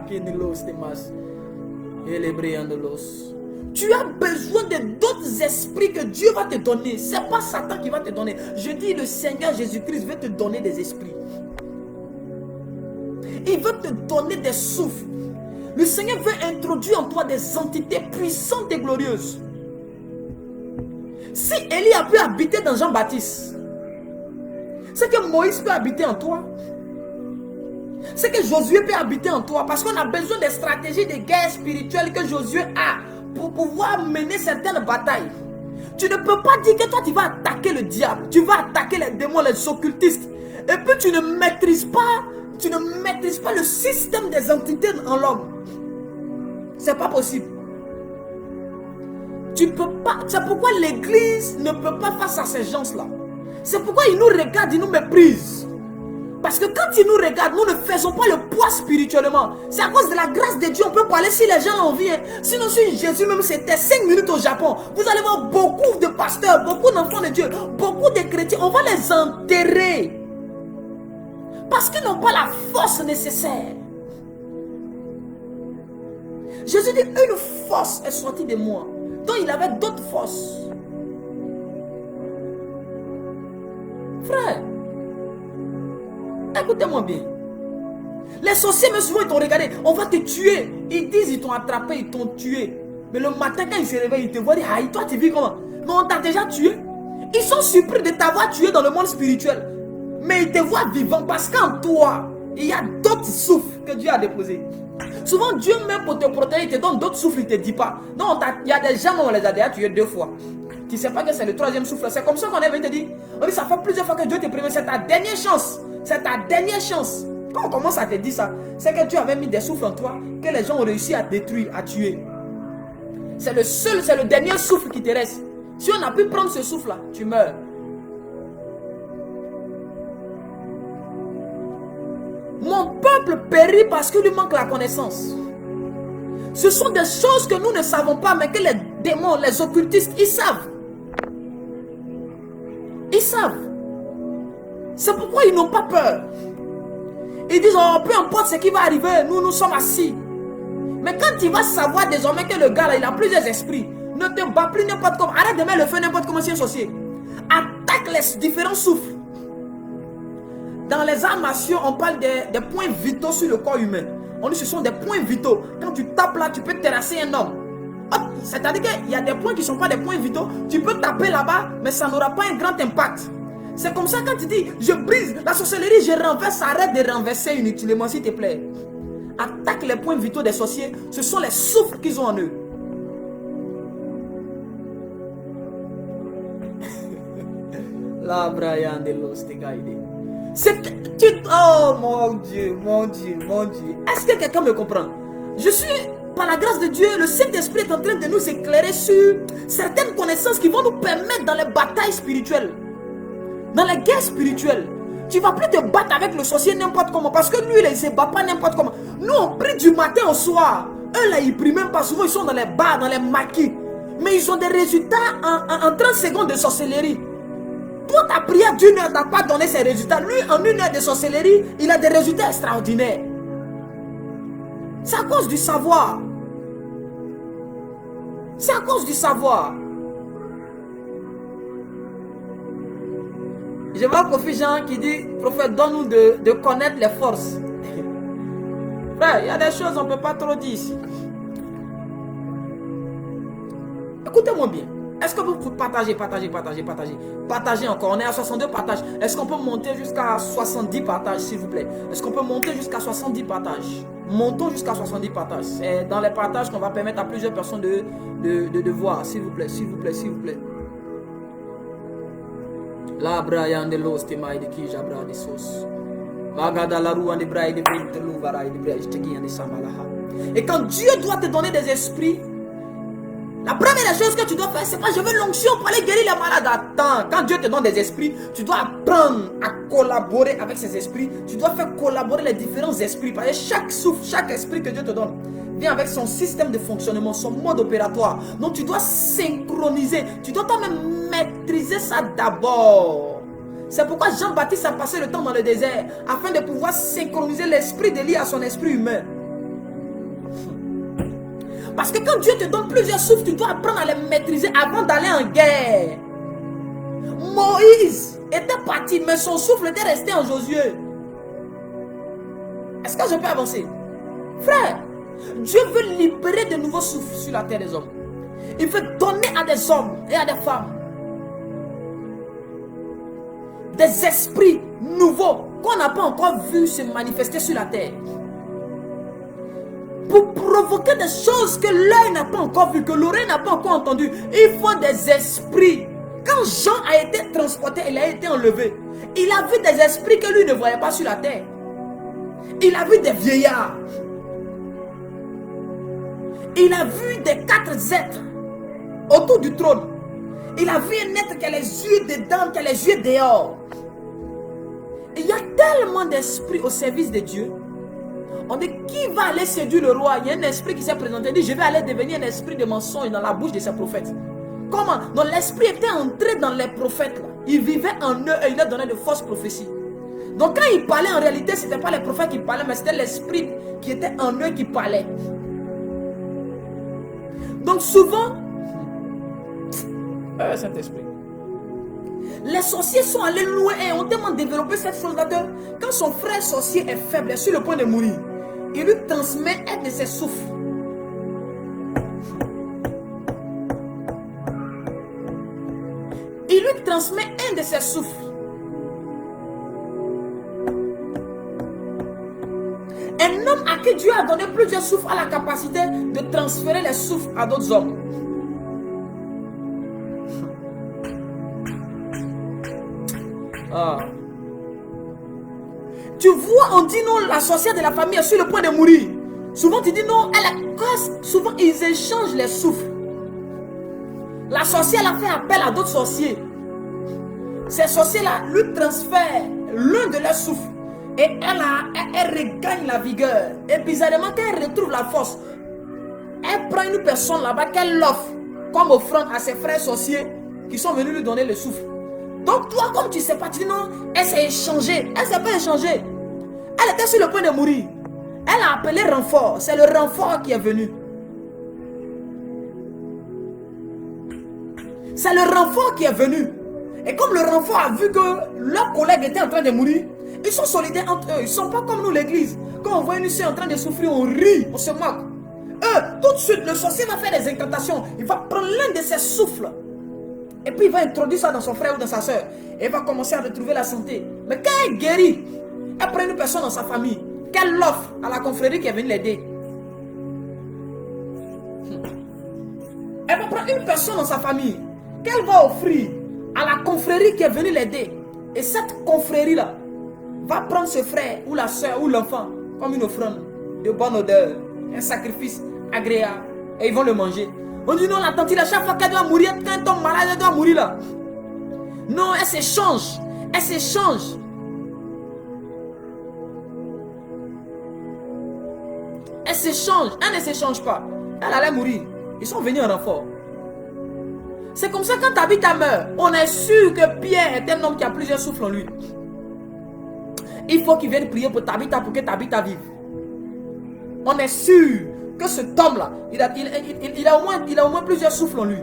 besoin de d'autres esprits que Dieu va te donner. Ce n'est pas Satan qui va te donner. Je dis, le Seigneur Jésus-Christ veut te donner des esprits. Il veut te donner des souffles. Le Seigneur veut introduire en toi des entités puissantes et glorieuses. Si Élie a pu habiter dans Jean-Baptiste, c'est que Moïse peut habiter en toi. C'est que Josué peut habiter en toi. Parce qu'on a besoin des stratégies de guerre spirituelle que Josué a pour pouvoir mener certaines batailles. Tu ne peux pas dire que toi tu vas attaquer le diable, tu vas attaquer les démons, les occultistes, et puis tu ne maîtrises pas le système des entités en l'homme. C'est pas possible. Tu peux pas. C'est pourquoi l'église ne peut pas face à ces gens-là. C'est pourquoi ils nous regardent, ils nous méprisent. Parce que quand ils nous regardent, nous ne faisons pas le poids spirituellement. C'est à cause de la grâce de Dieu, on peut parler si les gens ont envie. Sinon, si Jésus même c'était 5 minutes au Japon, vous allez voir beaucoup de pasteurs, beaucoup d'enfants de Dieu, beaucoup de chrétiens, on va les enterrer. Parce qu'ils n'ont pas la force nécessaire. Jésus dit, une force est sortie de moi. Donc il avait d'autres forces. Frère, écoutez-moi bien. Les sorciers, même souvent, ils t'ont regardé. On va te tuer. Ils disent, ils t'ont attrapé, ils t'ont tué. Mais le matin, quand ils se réveillent, ils te voient dire, aïe, toi, tu vis comment? Mais on t'a déjà tué. Ils sont surpris de t'avoir tué dans le monde spirituel. Mais ils te voient vivant parce qu'en toi, il y a d'autres souffles que Dieu a déposés. Souvent, Dieu même pour te protéger, il te donne d'autres souffles, il ne te dit pas. Non, il y a des gens, on les a déjà tués 2 fois. tu ne sais pas que c'est le troisième souffle. C'est comme ça qu'on est venu te dire. On dit, ça fait plusieurs fois que Dieu te prévient, c'est ta dernière chance. C'est ta dernière chance. Quand on commence à te dire ça, c'est que Dieu avait mis des souffles en toi que les gens ont réussi à détruire, à tuer. C'est le dernier souffle qui te reste. Si on a pu prendre ce souffle-là, tu meurs. Mon peuple périt parce qu'il lui manque la connaissance. Ce sont des choses que nous ne savons pas, mais que les démons, les occultistes, ils savent. Ils savent. C'est pourquoi ils n'ont pas peur. Ils disent, oh, peu importe ce qui va arriver, nous sommes assis. Mais quand tu vas savoir désormais que le gars là, il a plusieurs esprits, ne te bats plus n'importe comment. Arrête de mettre le feu n'importe comment si un sorcier. Attaque les différents souffles. Dans les arts martiaux, on parle des points vitaux sur le corps humain. On dit que ce sont des points vitaux. Quand tu tapes là, tu peux terrasser un homme. C'est-à-dire qu'il y a des points qui ne sont pas des points vitaux. Tu peux taper là-bas, mais ça n'aura pas un grand impact. C'est comme ça quand tu dis, je brise la sorcellerie, je renverse, arrête de renverser inutilement, s'il te plaît. Attaque les points vitaux des sorciers. Ce sont les souffles qu'ils ont en eux. La Brian de los Tegaide. Oh mon Dieu, mon Dieu, mon Dieu. Est-ce que quelqu'un me comprend? Je suis, par la grâce de Dieu, le Saint-Esprit est en train de nous éclairer sur certaines connaissances qui vont nous permettre dans les batailles spirituelles. Dans les guerres spirituelles. Tu ne vas plus te battre avec le sorcier n'importe comment. Parce que lui, il ne se bat pas n'importe comment. Nous, on prie du matin au soir. Eux, là, ils prient même pas. Souvent, ils sont dans les bars, dans les maquis. Mais ils ont des résultats en 30 secondes de sorcellerie. Toi, ta prière d'une heure n'a pas donné ses résultats. Lui, en une heure de sorcellerie, il a des résultats extraordinaires. C'est à cause du savoir. C'est à cause du savoir. Je vois Kofi Jean qui dit, prophète, donne-nous de connaître les forces. Frère, il y a des choses qu'on ne peut pas trop dire ici. Écoutez-moi bien. Est-ce que vous pouvez partager encore? On est à 62 partages. Est-ce qu'on peut monter jusqu'à 70 partages, s'il vous plaît? Est-ce qu'on peut monter jusqu'à 70 partages? Montons jusqu'à 70 partages. C'est dans les partages qu'on va permettre à plusieurs personnes de voir. S'il vous plaît, s'il vous plaît, s'il vous plaît. La Brian de los Temai de Kijabra de Sos. Magada la roue de Braille de Vintelouvara de Braille de Samalaha. Et quand Dieu doit te donner des esprits, la première chose que tu dois faire, c'est pas je veux l'onction pour aller guérir les malades. Attends, quand Dieu te donne des esprits, tu dois apprendre à collaborer avec ces esprits. Tu dois faire collaborer les différents esprits. Parce que chaque souffle, chaque esprit que Dieu te donne vient avec son système de fonctionnement, son mode opératoire. Donc tu dois synchroniser. Tu dois toi-même maîtriser ça d'abord. C'est pourquoi Jean-Baptiste a passé le temps dans le désert afin de pouvoir synchroniser l'esprit d'Élie à son esprit humain. Parce que quand Dieu te donne plusieurs souffles, tu dois apprendre à les maîtriser avant d'aller en guerre. Moïse était parti, mais son souffle était resté en Josué. Est-ce que je peux avancer? Frère, Dieu veut libérer de nouveaux souffles sur la terre des hommes. Il veut donner à des hommes et à des femmes des esprits nouveaux qu'on n'a pas encore vu se manifester sur la terre. Pour provoquer des choses que l'œil n'a pas encore vues, que l'oreille n'a pas encore entendues, il faut des esprits. Quand Jean a été transporté, il a été enlevé. Il a vu des esprits que lui ne voyait pas sur la terre. Il a vu des vieillards. Il a vu des 4 êtres autour du trône. Il a vu un être qui a les yeux dedans, qui a les yeux dehors. Il y a tellement d'esprits au service de Dieu. On dit, qui va aller séduire le roi? Il y a un esprit qui s'est présenté. Il dit, je vais aller devenir un esprit de mensonge dans la bouche de ces prophètes. Comment? Donc l'esprit était entré dans les prophètes. Là. Il vivait en eux et il leur donnait de fausses prophéties. Donc quand il parlait, en réalité, ce n'était pas les prophètes qui parlaient, mais c'était l'esprit qui était en eux qui parlait. Donc souvent, Saint-Esprit, les sorciers sont allés loin et ont tellement développé cette chose-là que quand son frère sorcier est faible, est sur le point de mourir, il lui transmet un de ses souffles. Il lui transmet un de ses souffles. Un homme à qui Dieu a donné plusieurs souffles a la capacité de transférer les souffles à d'autres hommes. Ah. Tu vois, on dit non, la sorcière de la famille est sur le point de mourir. Souvent, tu dis non, souvent, ils échangent les souffles. La sorcière a fait appel à d'autres sorciers. Ces sorciers-là lui transfèrent l'un de leurs souffles. Et elle regagne la vigueur. Et bizarrement, quand elle retrouve la force, elle prend une personne là-bas qu'elle offre comme offrande à ses frères sorciers qui sont venus lui donner le souffle. Donc toi, comme tu ne sais pas, tu dis non, elle s'est échangée. Elle ne s'est pas échangée. Elle était sur le point de mourir. Elle a appelé renfort. C'est le renfort qui est venu. C'est le renfort qui est venu. Et comme le renfort a vu que leurs collègues étaient en train de mourir, ils sont solidaires entre eux. Ils ne sont pas comme nous l'église. Quand on voit une soeur en train de souffrir, on rit, on se moque. Eux, tout de suite, le sorcier va faire des incantations. Il va prendre l'un de ses souffles. Et puis il va introduire ça dans son frère ou dans sa soeur. Et il va commencer à retrouver la santé. Mais quand elle guérit, elle prend une personne dans sa famille, qu'elle l'offre à la confrérie qui est venue l'aider. Elle va prendre une personne dans sa famille, qu'elle va offrir à la confrérie qui est venue l'aider. Et cette confrérie-là va prendre ce frère ou la soeur ou l'enfant comme une offrande de bonne odeur, un sacrifice agréable. Et ils vont le manger. On dit non, la tante, à chaque fois qu'elle doit mourir, quand elle tombe malade, elle doit mourir là. Non, elle s'échange. Elle s'échange. Elle s'échange. Elle ne s'échange pas. Elle allait mourir. Ils sont venus en renfort. C'est comme ça quand Tabitha meurt, on est sûr que Pierre est un homme qui a plusieurs souffles en lui. Il faut qu'il vienne prier pour Tabitha pour que Tabitha vive. On est sûr que cet homme-là, il a au moins plusieurs souffles en lui.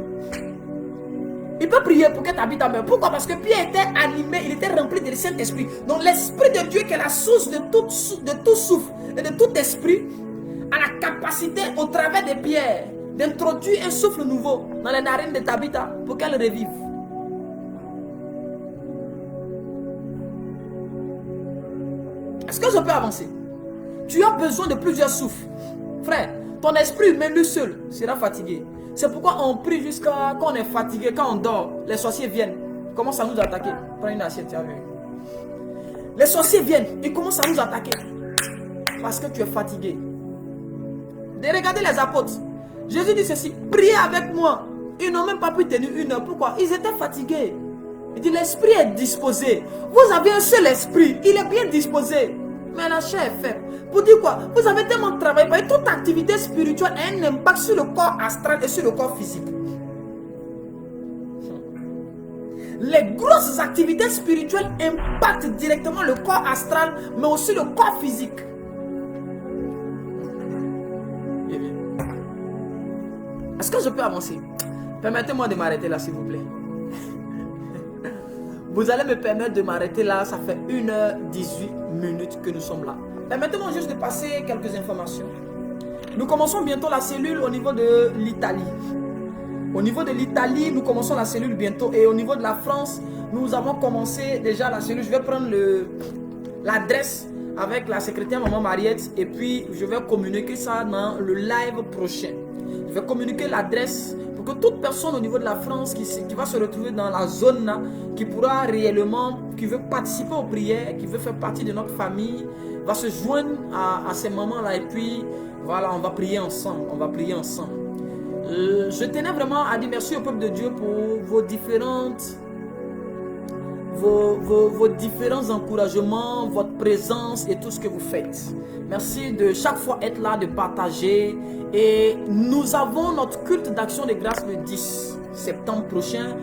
Il peut prier pour que Tabitha meure. Pourquoi? Parce que Pierre était animé, il était rempli de Saint-Esprit. Donc l'Esprit de Dieu qui est la source de tout souffle et de tout esprit a la capacité au travers de Pierre d'introduire un souffle nouveau dans les narines de Tabitha pour qu'elle revive. Est-ce que je peux avancer? Tu as besoin de plusieurs souffles. Frère, ton esprit, même lui seul, sera fatigué. C'est pourquoi on prie jusqu'à quand on est fatigué, quand on dort, les sorciers viennent, ils commencent à nous attaquer. Prends une assiette, tu as vu. Les sorciers viennent, ils commencent à nous attaquer. Parce que tu es fatigué. Regardez les apôtres. Jésus dit ceci, priez avec moi. Ils n'ont même pas pu tenir une heure. Pourquoi? Ils étaient fatigués. Il dit l'esprit est disposé. Vous avez un seul esprit, il est bien disposé. Mais la chair est faible. Pour dire quoi? Vous avez tellement travaillé. Toute activité spirituelle a un impact sur le corps astral et sur le corps physique. Les grosses activités spirituelles impactent directement le corps astral, mais aussi le corps physique. Est-ce que je peux avancer? Permettez-moi de m'arrêter là, s'il vous plaît. Vous allez me permettre de m'arrêter là. Ça fait 1h18 que nous sommes là. Permettez-moi juste de passer quelques informations. Nous commençons bientôt la cellule au niveau de l'Italie. Au niveau de l'Italie, nous commençons la cellule bientôt. Et au niveau de la France, nous avons commencé déjà la cellule. Je vais prendre l'adresse avec la secrétaire Maman Mariette. Et puis, je vais communiquer ça dans le live prochain. Je vais communiquer l'adresse pour que toute personne au niveau de la France qui va se retrouver dans la zone là, qui pourra réellement, qui veut participer aux prières, qui veut faire partie de notre famille, va se joindre à ces moments-là. Et puis, voilà, on va prier ensemble. On va prier ensemble. Je tenais vraiment à dire merci au peuple de Dieu pour vos différents encouragements, votre présence et tout ce que vous faites. Merci de chaque fois être là, de partager. Et nous avons notre culte d'action de grâce le 10 septembre prochain.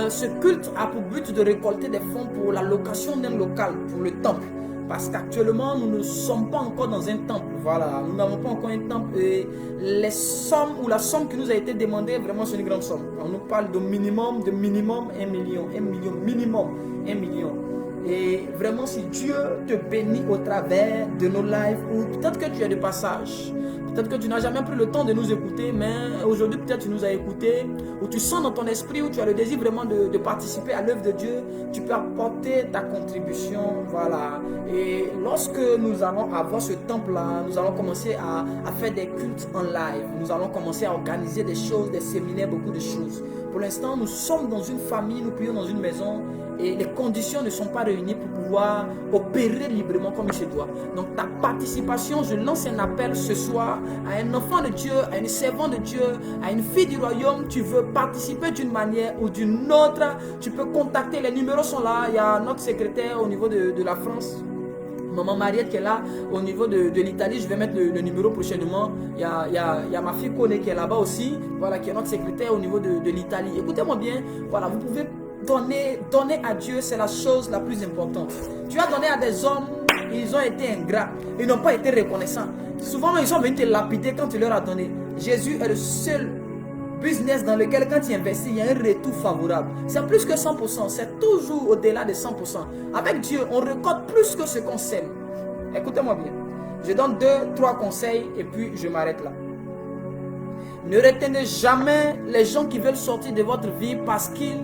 Ce culte a pour but de récolter des fonds pour la location d'un local pour le temple. Parce qu'actuellement, nous ne sommes pas encore dans un temple. Voilà, nous n'avons pas encore un temple. Et les sommes ou la somme qui nous a été demandée, vraiment, c'est une grande somme. On nous parle de minimum 1 million. 1 million, minimum 1 million. Et vraiment, si Dieu te bénit au travers de nos lives, ou peut-être que tu es de passage, Peut-être que tu n'as jamais pris le temps de nous écouter, mais aujourd'hui peut-être tu nous as écoutés, ou tu sens dans ton esprit, ou tu as le désir vraiment de participer à l'œuvre de Dieu, tu peux apporter ta contribution, voilà. Et lorsque nous allons avoir ce temple-là, nous allons commencer à faire des cultes en live, nous allons commencer à organiser des choses, des séminaires, beaucoup de choses. Pour l'instant, nous sommes dans une famille, nous prions dans une maison, et les conditions ne sont pas réunies pour pouvoir opérer librement comme il se doit. Donc ta participation, je lance un appel ce soir à un enfant de Dieu, à une servante de Dieu, à une fille du royaume. Tu veux participer d'une manière ou d'une autre, tu peux contacter, les numéros sont là. Il y a notre secrétaire au niveau de la France, Maman Mariette qui est là. Au niveau de l'Italie, je vais mettre le numéro prochainement. Il y a ma fille Kone qui est là-bas aussi, voilà, qui est notre secrétaire au niveau de l'Italie. Écoutez-moi bien, voilà, vous pouvez donner à Dieu, c'est la chose la plus importante. Tu as donné à des hommes, ils ont été ingrats, ils n'ont pas été reconnaissants. Souvent, ils sont venus te lapider quand tu leur as donné. Jésus est le seul business dans lequel quand tu investis, il y a un retour favorable. C'est plus que 100%, c'est toujours au-delà de 100%. Avec Dieu, on récolte plus que ce qu'on sème. Écoutez-moi bien. Je donne 2-3 conseils et puis je m'arrête là. Ne retenez jamais les gens qui veulent sortir de votre vie parce qu'ils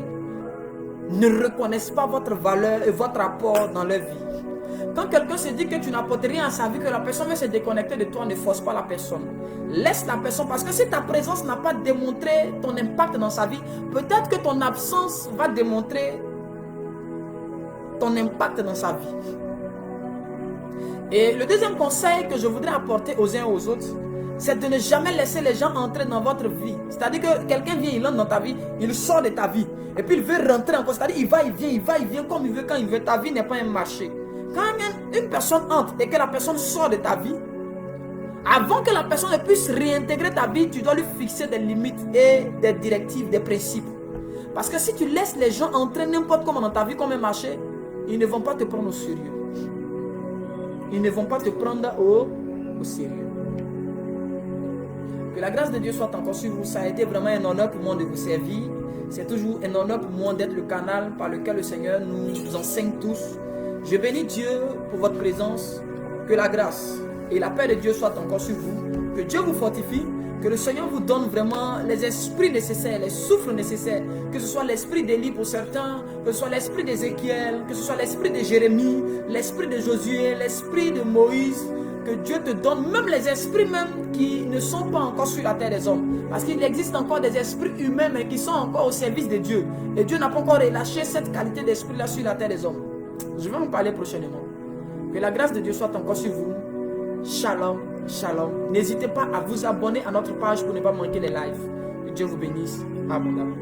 ne reconnaissent pas votre valeur et votre apport dans leur vie. Quand quelqu'un se dit que tu n'apportes rien à sa vie, que la personne veut se déconnecter de toi, ne force pas la personne. Laisse la personne, parce que si ta présence n'a pas démontré ton impact dans sa vie, peut-être que ton absence va démontrer ton impact dans sa vie. Et le deuxième conseil que je voudrais apporter aux uns et aux autres, c'est de ne jamais laisser les gens entrer dans votre vie. C'est-à-dire que quelqu'un vient, il entre dans ta vie, il sort de ta vie. Et puis il veut rentrer encore. C'est-à-dire il va, il vient comme il veut, quand il veut. Ta vie n'est pas un marché. Quand une personne entre et que la personne sort de ta vie, avant que la personne ne puisse réintégrer ta vie, tu dois lui fixer des limites et des directives, des principes. Parce que si tu laisses les gens entrer n'importe comment dans ta vie comme un marché, ils ne vont pas te prendre au sérieux. Ils ne vont pas te prendre au sérieux. Que la grâce de Dieu soit encore sur vous. Ça a été vraiment un honneur pour moi de vous servir. C'est toujours un honneur pour moi d'être le canal par lequel le Seigneur nous enseigne tous. Je bénis Dieu pour votre présence. Que la grâce et la paix de Dieu soient encore sur vous. Que Dieu vous fortifie. Que le Seigneur vous donne vraiment les esprits nécessaires, les souffles nécessaires. Que ce soit l'esprit d'Élie pour certains, que ce soit l'esprit d'Ézéchiel, que ce soit l'esprit de Jérémie, l'esprit de Josué, l'esprit de Moïse. Que Dieu te donne même les esprits même qui ne sont pas encore sur la terre des hommes. Parce qu'il existe encore des esprits humains mais qui sont encore au service de Dieu. Et Dieu n'a pas encore relâché cette qualité d'esprit-là sur la terre des hommes. Je vais vous parler prochainement. Que la grâce de Dieu soit encore sur vous. Shalom, shalom. N'hésitez pas à vous abonner à notre page pour ne pas manquer les lives. Que Dieu vous bénisse abondamment.